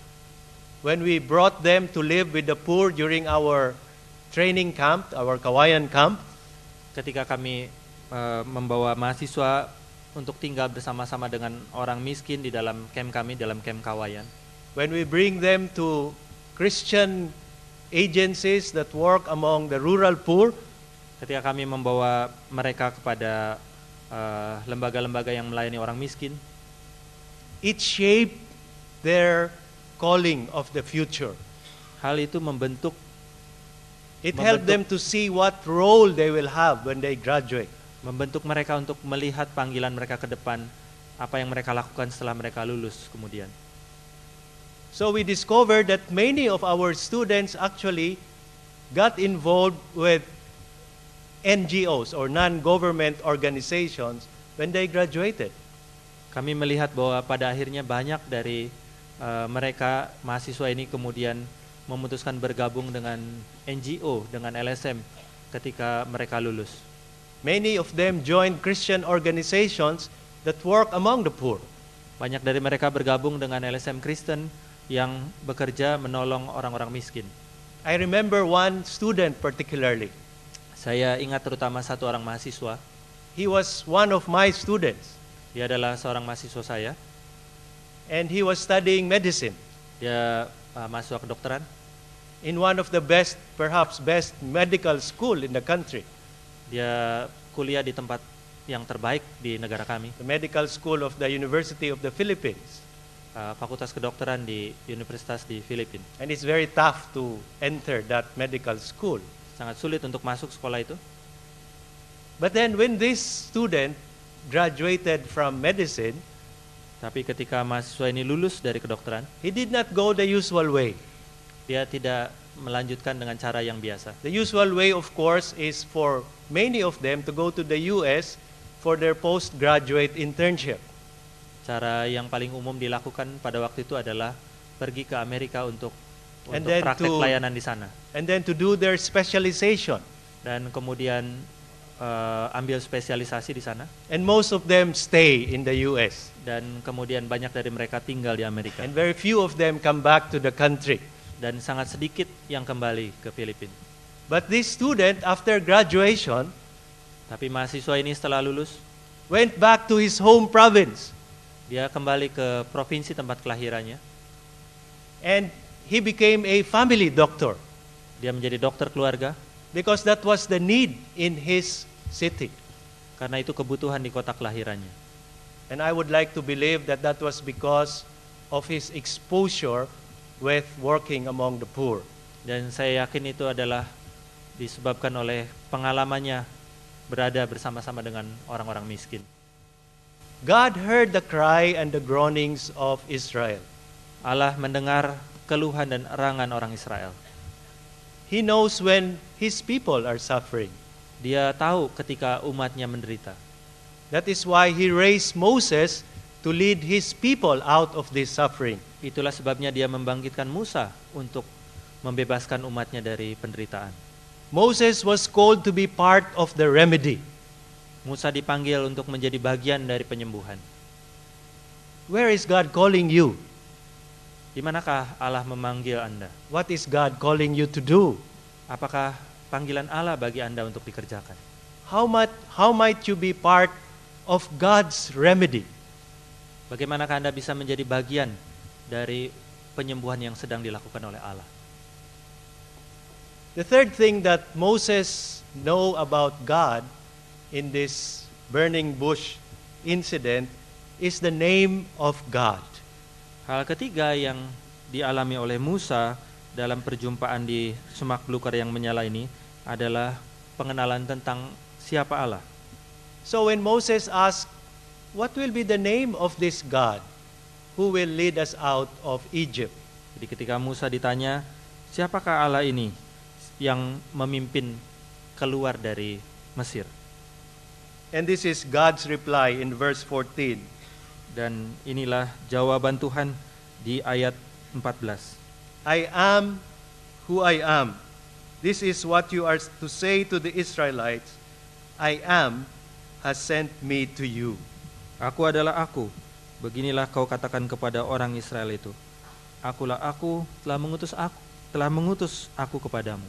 When we brought them to live with the poor during our training camp, our Kawayan camp, Ketika kami membawa mahasiswa untuk tinggal bersama-sama dengan orang miskin di dalam camp kami, dalam camp Kawayan, when we bring them to Christian agencies that work among the rural poor, ketika kami membawa mereka kepada lembaga-lembaga yang melayani orang miskin, it shaped their calling of the future. hal itu membentuk It helped them to see what role they will have when they graduate. mereka untuk melihat panggilan mereka ke depan, apa yang mereka lakukan setelah mereka lulus kemudian. So we discovered that many of our students actually got involved with NGOs or non-government organizations when they graduated. Kami melihat bahwa pada akhirnya banyak dari mereka mahasiswa ini kemudian memutuskan bergabung dengan NGO, dengan LSM ketika mereka lulus. Many of them joined Christian organizations that work among the poor. Banyak dari mereka bergabung dengan LSM Kristen yang bekerja menolong orang-orang miskin. I remember one student particularly. Saya ingat terutama satu orang mahasiswa. He was one of my students, Dia adalah seorang mahasiswa saya. and he was studying medicine Dia mahasiswa kedokteran in one of the best, perhaps best medical school in the country, Dia kuliah di tempat yang terbaik di negara kami, the medical school of the University of the Philippines. Fakultas Kedokteran di Universitas di Filipina. And it's very tough to enter that medical school. Sangat sulit untuk masuk sekolah itu. But then when this student graduated from medicine, Tapi ketika mahasiswa ini lulus dari kedokteran, he did not go the usual way. dia tidak melanjutkan dengan cara yang biasa. The usual way, of course, is for many of them to go to the US for their postgraduate internship. Cara yang paling umum dilakukan pada waktu itu adalah pergi ke Amerika untuk And then praktek to- pelayanan di sana, And then to do their specialization. dan kemudian ambil spesialisasi di sana, And most of them stay in the US. dan kemudian banyak dari mereka tinggal di Amerika, And very few of them come back to the country. dan sangat sedikit yang kembali ke Filipina. But this student, after graduation, Tapi mahasiswa ini setelah lulus, went back to his home province. dia kembali ke provinsi tempat kelahirannya, And he became a family doctor. Dia menjadi dokter keluarga because that was the need in his city. karena itu kebutuhan di kota kelahirannya. And I would like to believe that that was because of his exposure with working among the poor. Dan saya yakin itu adalah disebabkan oleh pengalamannya berada bersama-sama dengan orang-orang miskin. God heard the cry and the groanings of Israel. Allah mendengar keluhan dan erangan orang Israel. He knows when his people are suffering. Dia tahu ketika umatnya menderita. That is why he raised Moses to lead his people out of this suffering. Itulah sebabnya dia membangkitkan Musa untuk membebaskan umatnya dari penderitaan. Moses was called to be part of the remedy. Musa dipanggil untuk menjadi bagian dari penyembuhan. Where is God calling you? Di manakah Allah memanggil Anda? What is God calling you to do? Apakah panggilan Allah bagi Anda untuk dikerjakan? How might you be part of God's remedy? Bagaimanakah Anda bisa menjadi bagian dari penyembuhan yang sedang dilakukan oleh Allah? The third thing that Moses know about God in this burning bush incident is the name of God. Hal ketiga yang dialami oleh Musa dalam perjumpaan di semak belukar yang menyala ini adalah pengenalan tentang siapa Allah. So when Moses asked, what will be the name of this God who will lead us out of Egypt? Jadi ketika Musa ditanya, siapakah Allah ini yang memimpin keluar dari Mesir? And this is God's reply in verse 14. Dan inilah jawaban Tuhan di ayat 14. I am who I am. This is what you are to say to the Israelites. I am has sent me to you. Aku adalah aku. Beginilah kau katakan kepada orang Israel itu. Akulah aku, telah mengutus aku kepadamu.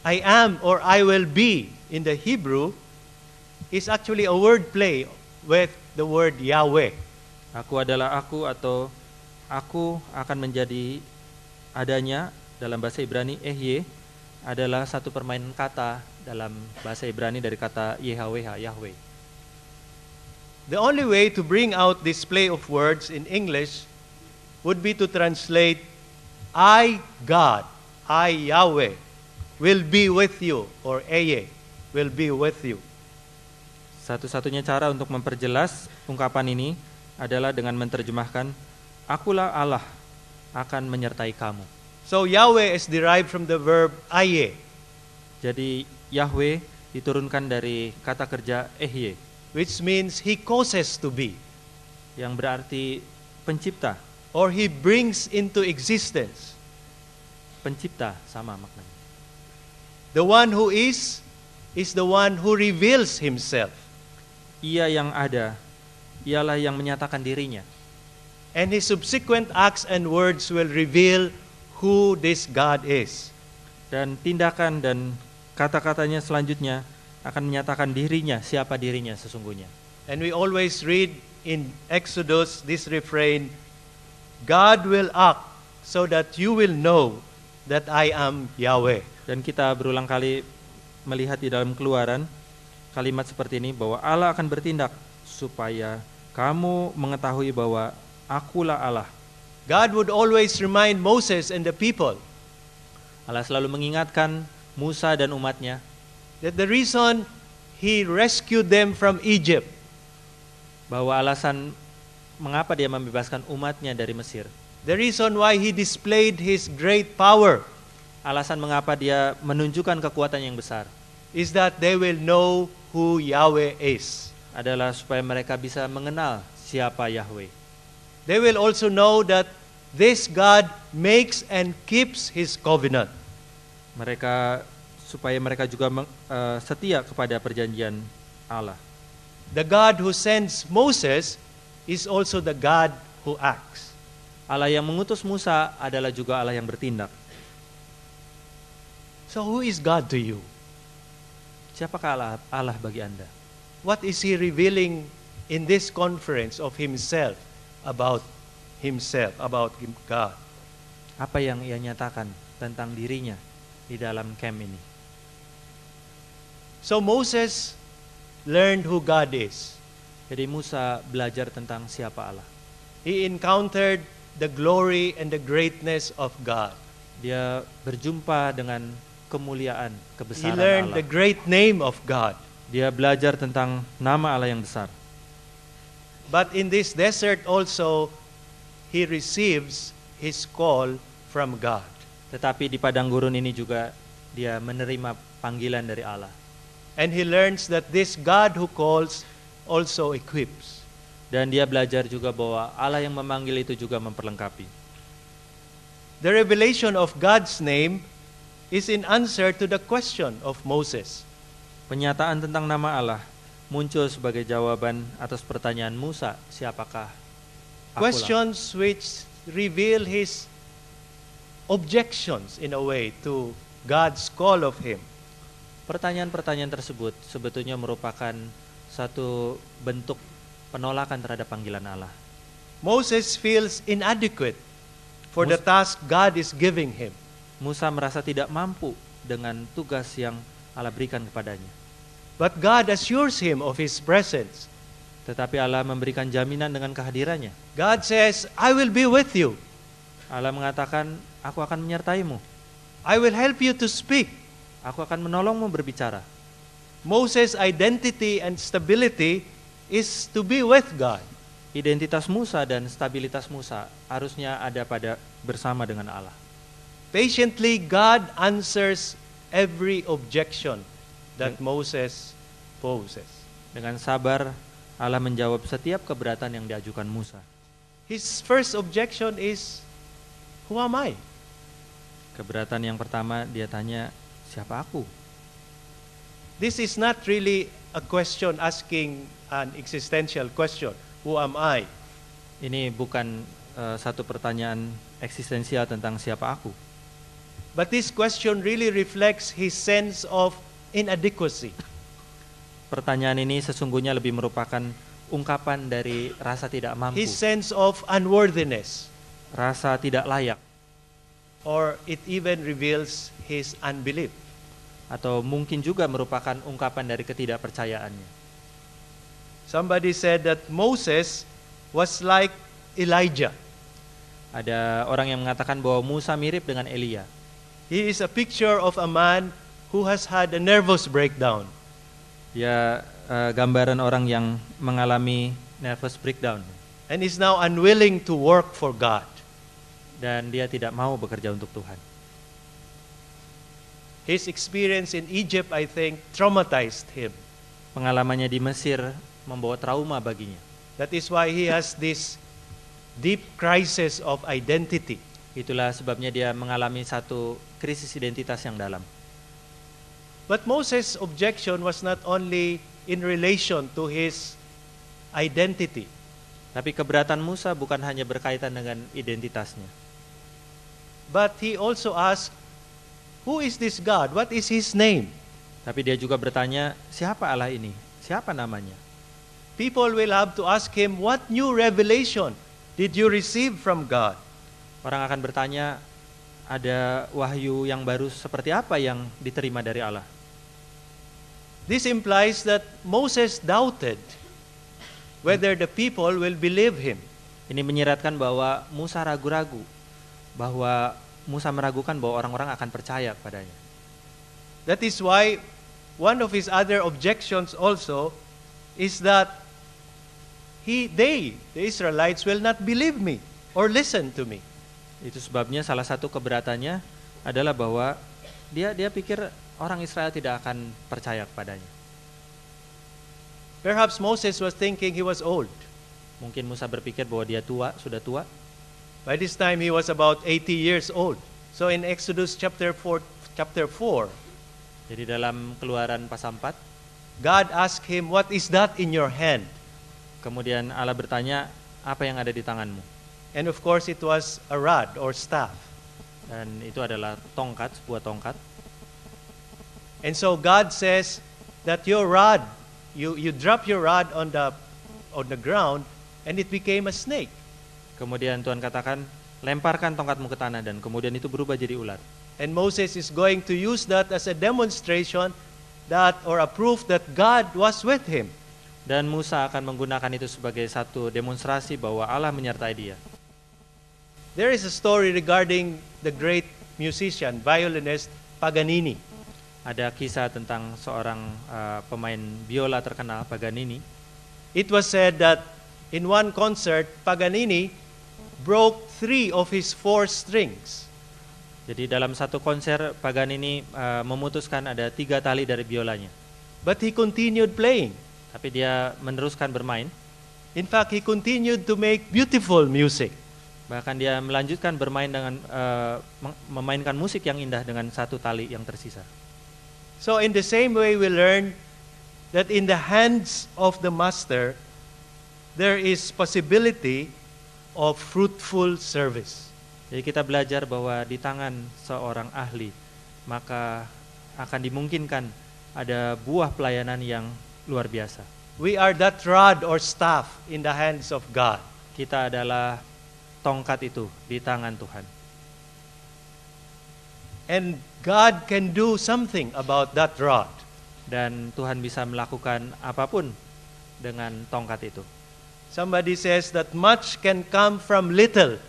I am or I will be in the Hebrew is actually a word play with the word Yahweh. Aku adalah aku atau aku akan menjadi adanya dalam bahasa Ibrani Ehye adalah satu permainan kata dalam bahasa Ibrani dari kata Yahweh, Yahweh. The only way to bring out this play of words in English would be to translate I, God, I, Yahweh, will be with you, or Ehye, will be with you. Satu-satunya cara untuk memperjelas ungkapan ini adalah dengan menerjemahkan akulah Allah akan menyertai kamu. So Yahweh is derived from the verb aye, Jadi Yahweh diturunkan dari kata kerja Ehye which means he causes to be, yang berarti pencipta. or he brings into existence. Pencipta sama maknanya. The one who is the one who reveals himself. Ia yang ada, ialah yang menyatakan dirinya. And his subsequent acts and words will reveal who this God is. Dan tindakan dan kata-katanya selanjutnya akan menyatakan dirinya, siapa dirinya sesungguhnya. And we always read in Exodus this refrain, God will act so that you will know that I am Yahweh. Dan kita berulang kali melihat di dalam Keluaran kalimat seperti ini, bahwa Allah akan bertindak supaya kamu mengetahui bahwa akulah Allah. God would always remind Moses and the people Allah selalu mengingatkan Musa dan umatnya that the reason he rescued them from Egypt bahwa alasan mengapa dia membebaskan umatnya dari Mesir, the reason why he displayed his great power alasan mengapa dia menunjukkan kekuatan yang besar is that they will know who Yahweh is. adalah supaya mereka bisa mengenal siapa Yahweh. They will also know that this God makes and keeps his covenant. Supaya mereka juga setia kepada perjanjian Allah. The God who sends Moses is also the God who acts. Allah yang mengutus Musa adalah juga Allah yang bertindak. So who is God to you? Siapakah Allah bagi Anda? What is he revealing in this conference of himself, about God? Apa yang ia nyatakan tentang dirinya di dalam camp ini. So Moses learned who God is. Jadi Musa belajar tentang siapa Allah. He encountered the glory and the greatness of God. Dia berjumpa dengan kemuliaan, He kebesaran learned the Allah. great name of God. Dia belajar tentang nama Allah yang besar. But in this desert also, he receives his call from God. Tetapi di padang gurun ini juga dia menerima panggilan dari Allah. And he learns that this God who calls also equips. Dan dia belajar juga bahwa Allah yang memanggil itu juga memperlengkapi. The revelation of God's name is in answer to the question of Moses. Penyataan tentang nama Allah muncul sebagai jawaban atas pertanyaan Musa, siapakah akulah? Questions which reveal his objections in a way to God's call of him. Pertanyaan-pertanyaan tersebut sebetulnya merupakan satu bentuk penolakan terhadap panggilan Allah. Moses feels inadequate for the task God is giving him. Musa merasa tidak mampu dengan tugas yang Allah berikan kepadanya. But God assures him of his presence. Tetapi Allah memberikan jaminan dengan kehadirannya. God says, I will be with you. Allah mengatakan, aku akan menyertaimu. I will help you to speak. Aku akan menolongmu berbicara. Moses' identity and stability is to be with God. Identitas Musa dan stabilitas Musa harusnya ada pada bersama dengan Allah. Patiently, God answers every objection that Moses poses. Dengan sabar, Allah menjawab setiap keberatan yang diajukan Musa. His first objection is, who am I? Keberatan yang pertama dia tanya, siapa aku? This is not really a question asking an existential question. Who am I? Ini bukan satu pertanyaan eksistensial tentang siapa aku. But this question really reflects his sense of inadequacy. Pertanyaan ini sesungguhnya lebih merupakan ungkapan dari rasa tidak mampu, His sense of unworthiness. rasa tidak layak, Or it even reveals his unbelief. atau mungkin juga merupakan ungkapan dari ketidakpercayaannya. Somebody said that Moses was like Elijah. Ada orang yang mengatakan bahwa Musa mirip dengan Elia. He is a picture of a man who has had a nervous breakdown. Dia gambaran orang yang mengalami nervous breakdown And is now unwilling to work for God. dan dia tidak mau bekerja untuk Tuhan. His experience in Egypt, I think, traumatized him. Pengalamannya di Mesir membawa trauma baginya. That is why he has this deep crisis of identity. Itulah sebabnya dia mengalami satu krisis identitas yang dalam. But Moses' objection was not only in relation to his identity. Tapi keberatan Musa bukan hanya berkaitan dengan identitasnya. But he also asked, who is this God? What is his name? Tapi dia juga bertanya, siapa Allah ini? Siapa namanya? People will have to ask him, what new revelation did you receive from God? Orang akan bertanya, ada wahyu yang baru seperti apa yang diterima dari Allah? This implies that Moses doubted whether the people will believe him. Ini menyiratkan bahwa Musa ragu-ragu, bahwa Musa meragukan bahwa orang-orang akan percaya kepadanya. That is why one of his other objections also is that the Israelites will not believe me or listen to me. Itu sebabnya salah satu keberatannya adalah bahwa dia pikir orang Israel tidak akan percaya kepadanya. Perhaps Moses was thinking he was old. Mungkin Musa berpikir bahwa dia tua, sudah tua. By this time he was about 80 years old. So in Exodus chapter 4, Jadi dalam Keluaran pasal 4, God asked him, what is that in your hand? kemudian Allah bertanya, apa yang ada di tanganmu? And of course it was a rod or staff. Dan itu adalah tongkat, sebuah tongkat. And so God says that your rod, you drop your rod on the ground and it became a snake. Kemudian Tuhan katakan, lemparkan tongkatmu ke tanah, dan kemudian itu berubah jadi ular. And Moses is going to use that as a demonstration that or a proof that God was with him. Dan Musa akan menggunakan itu sebagai satu demonstrasi bahwa Allah menyertai dia. There is a story regarding the great musician, violinist Paganini. Ada kisah tentang seorang pemain biola terkenal, Paganini. It was said that in one concert, Paganini broke 3 of his 4 strings. Jadi dalam satu konser, Paganini memutuskan ada 3 tali dari biolanya. But he continued playing. Tapi dia meneruskan bermain. In fact, he continued to make beautiful music. Bahkan dia melanjutkan bermain dengan memainkan musik yang indah dengan 1 tali yang tersisa. So in the same way, we learn that in the hands of the master, there is possibility of fruitful service. Jadi kita belajar bahwa di tangan seorang ahli, maka akan dimungkinkan ada buah pelayanan yang luar biasa. We are that rod or staff in the hands of God. Kita adalah tongkat itu di tangan Tuhan. And God can do something about that rod. Dan Tuhan bisa melakukan apapun dengan tongkat itu. Somebody says that much can come from little.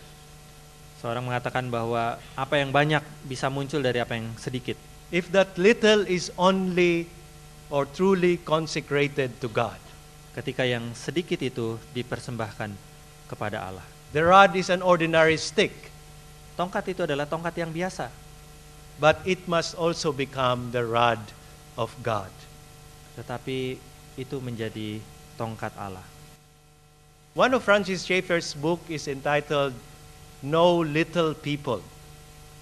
Seorang mengatakan bahwa apa yang banyak bisa muncul dari apa yang sedikit. If that little is only or truly consecrated to God. Ketika yang sedikit itu dipersembahkan kepada Allah. The rod is an ordinary stick. Tongkat itu adalah tongkat yang biasa. But it must also become the rod of God. Tetapi itu menjadi tongkat Allah. One of Francis Schaeffer's book is entitled No Little People.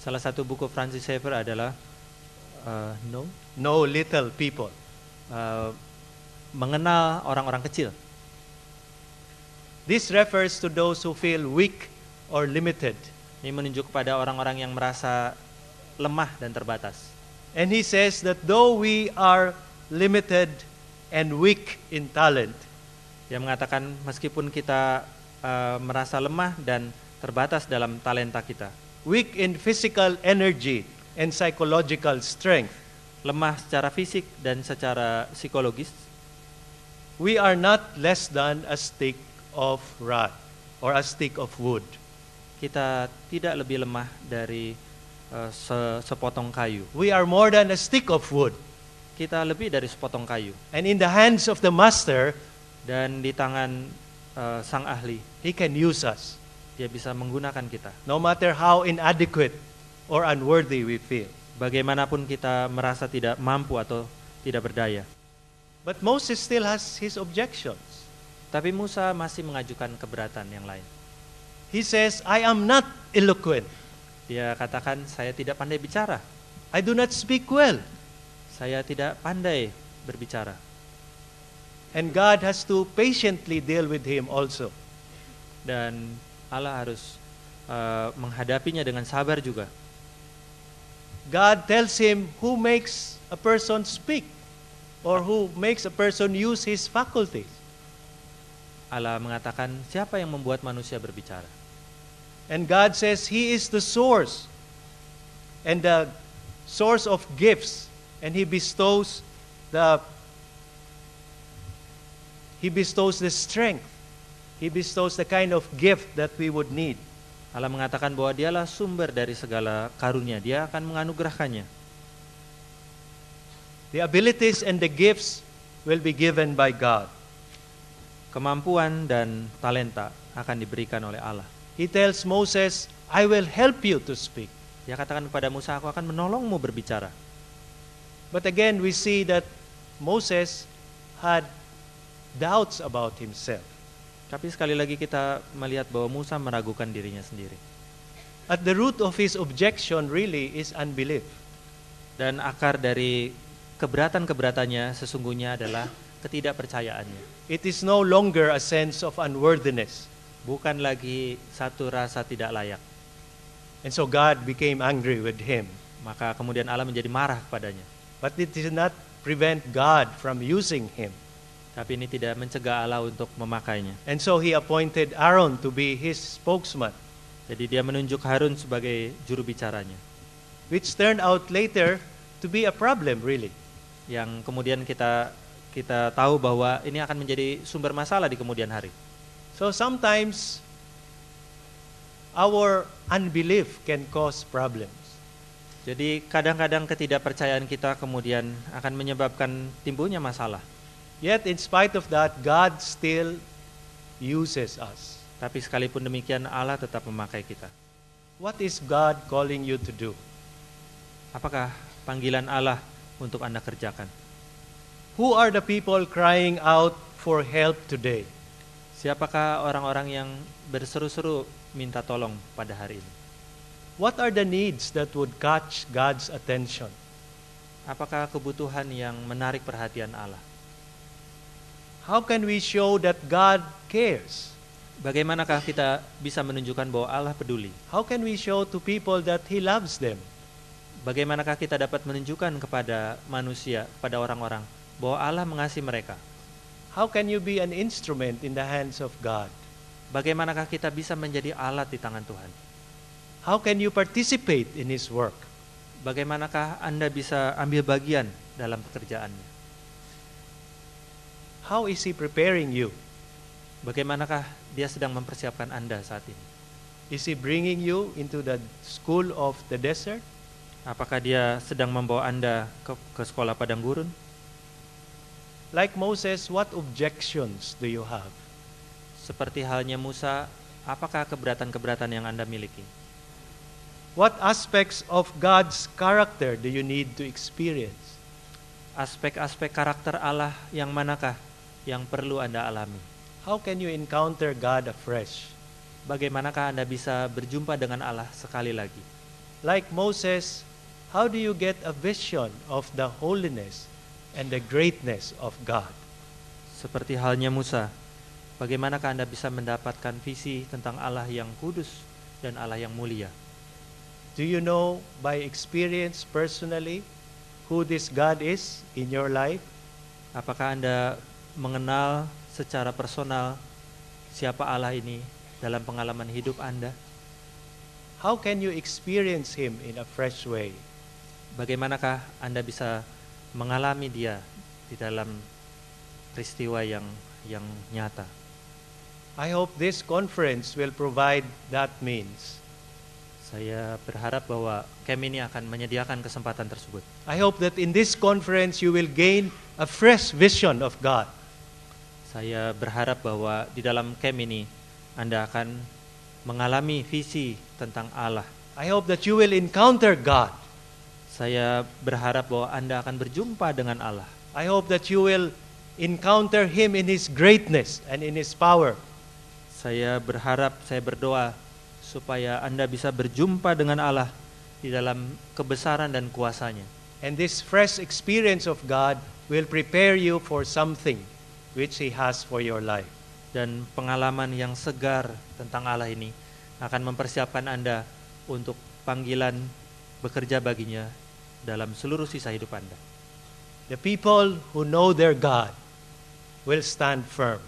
Salah satu buku Francis Schaeffer adalah No Little People. Mengenal orang-orang kecil. This refers to those who feel weak or limited. Ini menunjuk kepada orang-orang yang merasa lemah dan terbatas. And he says that though we are limited and weak in talent, Dia mengatakan meskipun kita merasa lemah dan terbatas dalam talenta kita, weak in physical energy and psychological strength, lemah secara fisik dan secara psikologis, we are not less than a stick of rod or a stick of wood. kita tidak lebih lemah dari sepotong kayu. We are more than a stick of wood. Kita lebih dari sepotong kayu. And in the hands of the master, Dan di tangan sang ahli, he can use us, dia bisa menggunakan kita. no matter how inadequate or unworthy we feel. Bagaimanapun kita merasa tidak mampu atau tidak berdaya. But Moses still has his objections. Tapi Musa masih mengajukan keberatan yang lain. He says, I am not eloquent. Dia katakan, saya tidak pandai bicara. I do not speak well. Saya tidak pandai berbicara. And God has to patiently deal with him also. Dan Allah harus menghadapinya dengan sabar juga. God tells him who makes a person speak or who makes a person use his faculties. Allah mengatakan, siapa yang membuat manusia berbicara? And God says he is the source and the source of gifts, and he bestows the strength. He bestows the kind of gift that we would need. Allah mengatakan bahwa dialah sumber dari segala karunia. Dia akan menganugerahkannya. The abilities and the gifts will be given by God. Kemampuan dan talenta akan diberikan oleh Allah. He tells Moses, I will help you to speak. Dia katakan kepada Musa, aku akan menolongmu berbicara. But again, we see that Moses had doubts about himself. Tapi sekali lagi kita melihat bahwa Musa meragukan dirinya sendiri. At the root of his objection really is unbelief. Dan akar dari keberatan-keberatannya sesungguhnya adalah ketidakpercayaannya. It is no longer a sense of unworthiness. Bukan lagi satu rasa tidak layak. And so God became angry with him. Maka kemudian Allah menjadi marah kepadanya. But it did not prevent God from using him. Tapi ini tidak mencegah Allah untuk memakainya. And so he appointed Aaron to be his spokesman. Jadi dia menunjuk Harun sebagai juru bicaranya. which turned out later to be a problem really. Yang kemudian kita tahu bahwa ini akan menjadi sumber masalah di kemudian hari. So sometimes our unbelief can cause problems. Jadi kadang-kadang ketidakpercayaan kita kemudian akan menyebabkan timbulnya masalah. Yet in spite of that, God still uses us. Tapi sekalipun demikian Allah tetap memakai kita. What is God calling you to do? Apakah panggilan Allah untuk Anda kerjakan? Who are the people crying out for help today? Siapakah orang-orang yang berseru-seru minta tolong pada hari ini? What are the needs that would catch God's attention? Apakah kebutuhan yang menarik perhatian Allah? How can we show that God cares? Bagaimanakah kita bisa menunjukkan bahwa Allah peduli? How can we show to people that He loves them? Bagaimanakah kita dapat menunjukkan kepada manusia, pada orang-orang, bahwa Allah mengasihi mereka? How can you be an instrument in the hands of God? Bagaimanakah kita bisa menjadi alat di tangan Tuhan? How can you participate in His work? Bagaimanakah Anda bisa ambil bagian dalam pekerjaannya? How is He preparing you? Bagaimanakah Dia sedang mempersiapkan Anda saat ini? Is He bringing you into the school of the desert? Apakah Dia sedang membawa Anda ke sekolah padang gurun? Like Moses, what objections do you have? Seperti halnya Musa, apakah keberatan-keberatan yang Anda miliki? What aspects of God's character do you need to experience? Aspek-aspek karakter Allah yang manakah yang perlu Anda alami? How can you encounter God afresh? Bagaimanakah Anda bisa berjumpa dengan Allah sekali lagi? Like Moses, how do you get a vision of the holiness and the greatness of God? Seperti halnya Musa, bagaimanakah Anda bisa mendapatkan visi tentang Allah yang kudus dan Allah yang mulia? Do you know by experience personally who this God is in your life? Apakah Anda mengenal secara personal siapa Allah ini dalam pengalaman hidup Anda? How can you experience Him in a fresh way? Bagaimanakah Anda bisa mengalami Dia di dalam peristiwa yang nyata? I hope this conference will provide that means. Saya berharap bahwa camp ini akan menyediakan kesempatan tersebut. I hope that in this conference you will gain a fresh vision of God. Saya berharap bahwa di dalam camp ini Anda akan mengalami visi tentang Allah. I hope that you will encounter God. Saya berharap bahwa Anda akan berjumpa dengan Allah. I hope that you will encounter Him in His greatness and in His power. Saya berharap, saya berdoa supaya Anda bisa berjumpa dengan Allah di dalam kebesaran dan kuasa-Nya. And this fresh experience of God will prepare you for something which He has for your life. Dan pengalaman yang segar tentang Allah ini akan mempersiapkan Anda untuk panggilan bekerja baginya dalam seluruh sisa hidup Anda. The people who know their God will stand firm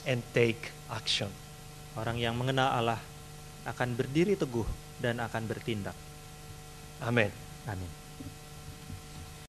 and take action. Orang yang mengenal Allah akan berdiri teguh dan akan bertindak. Amen. Amin.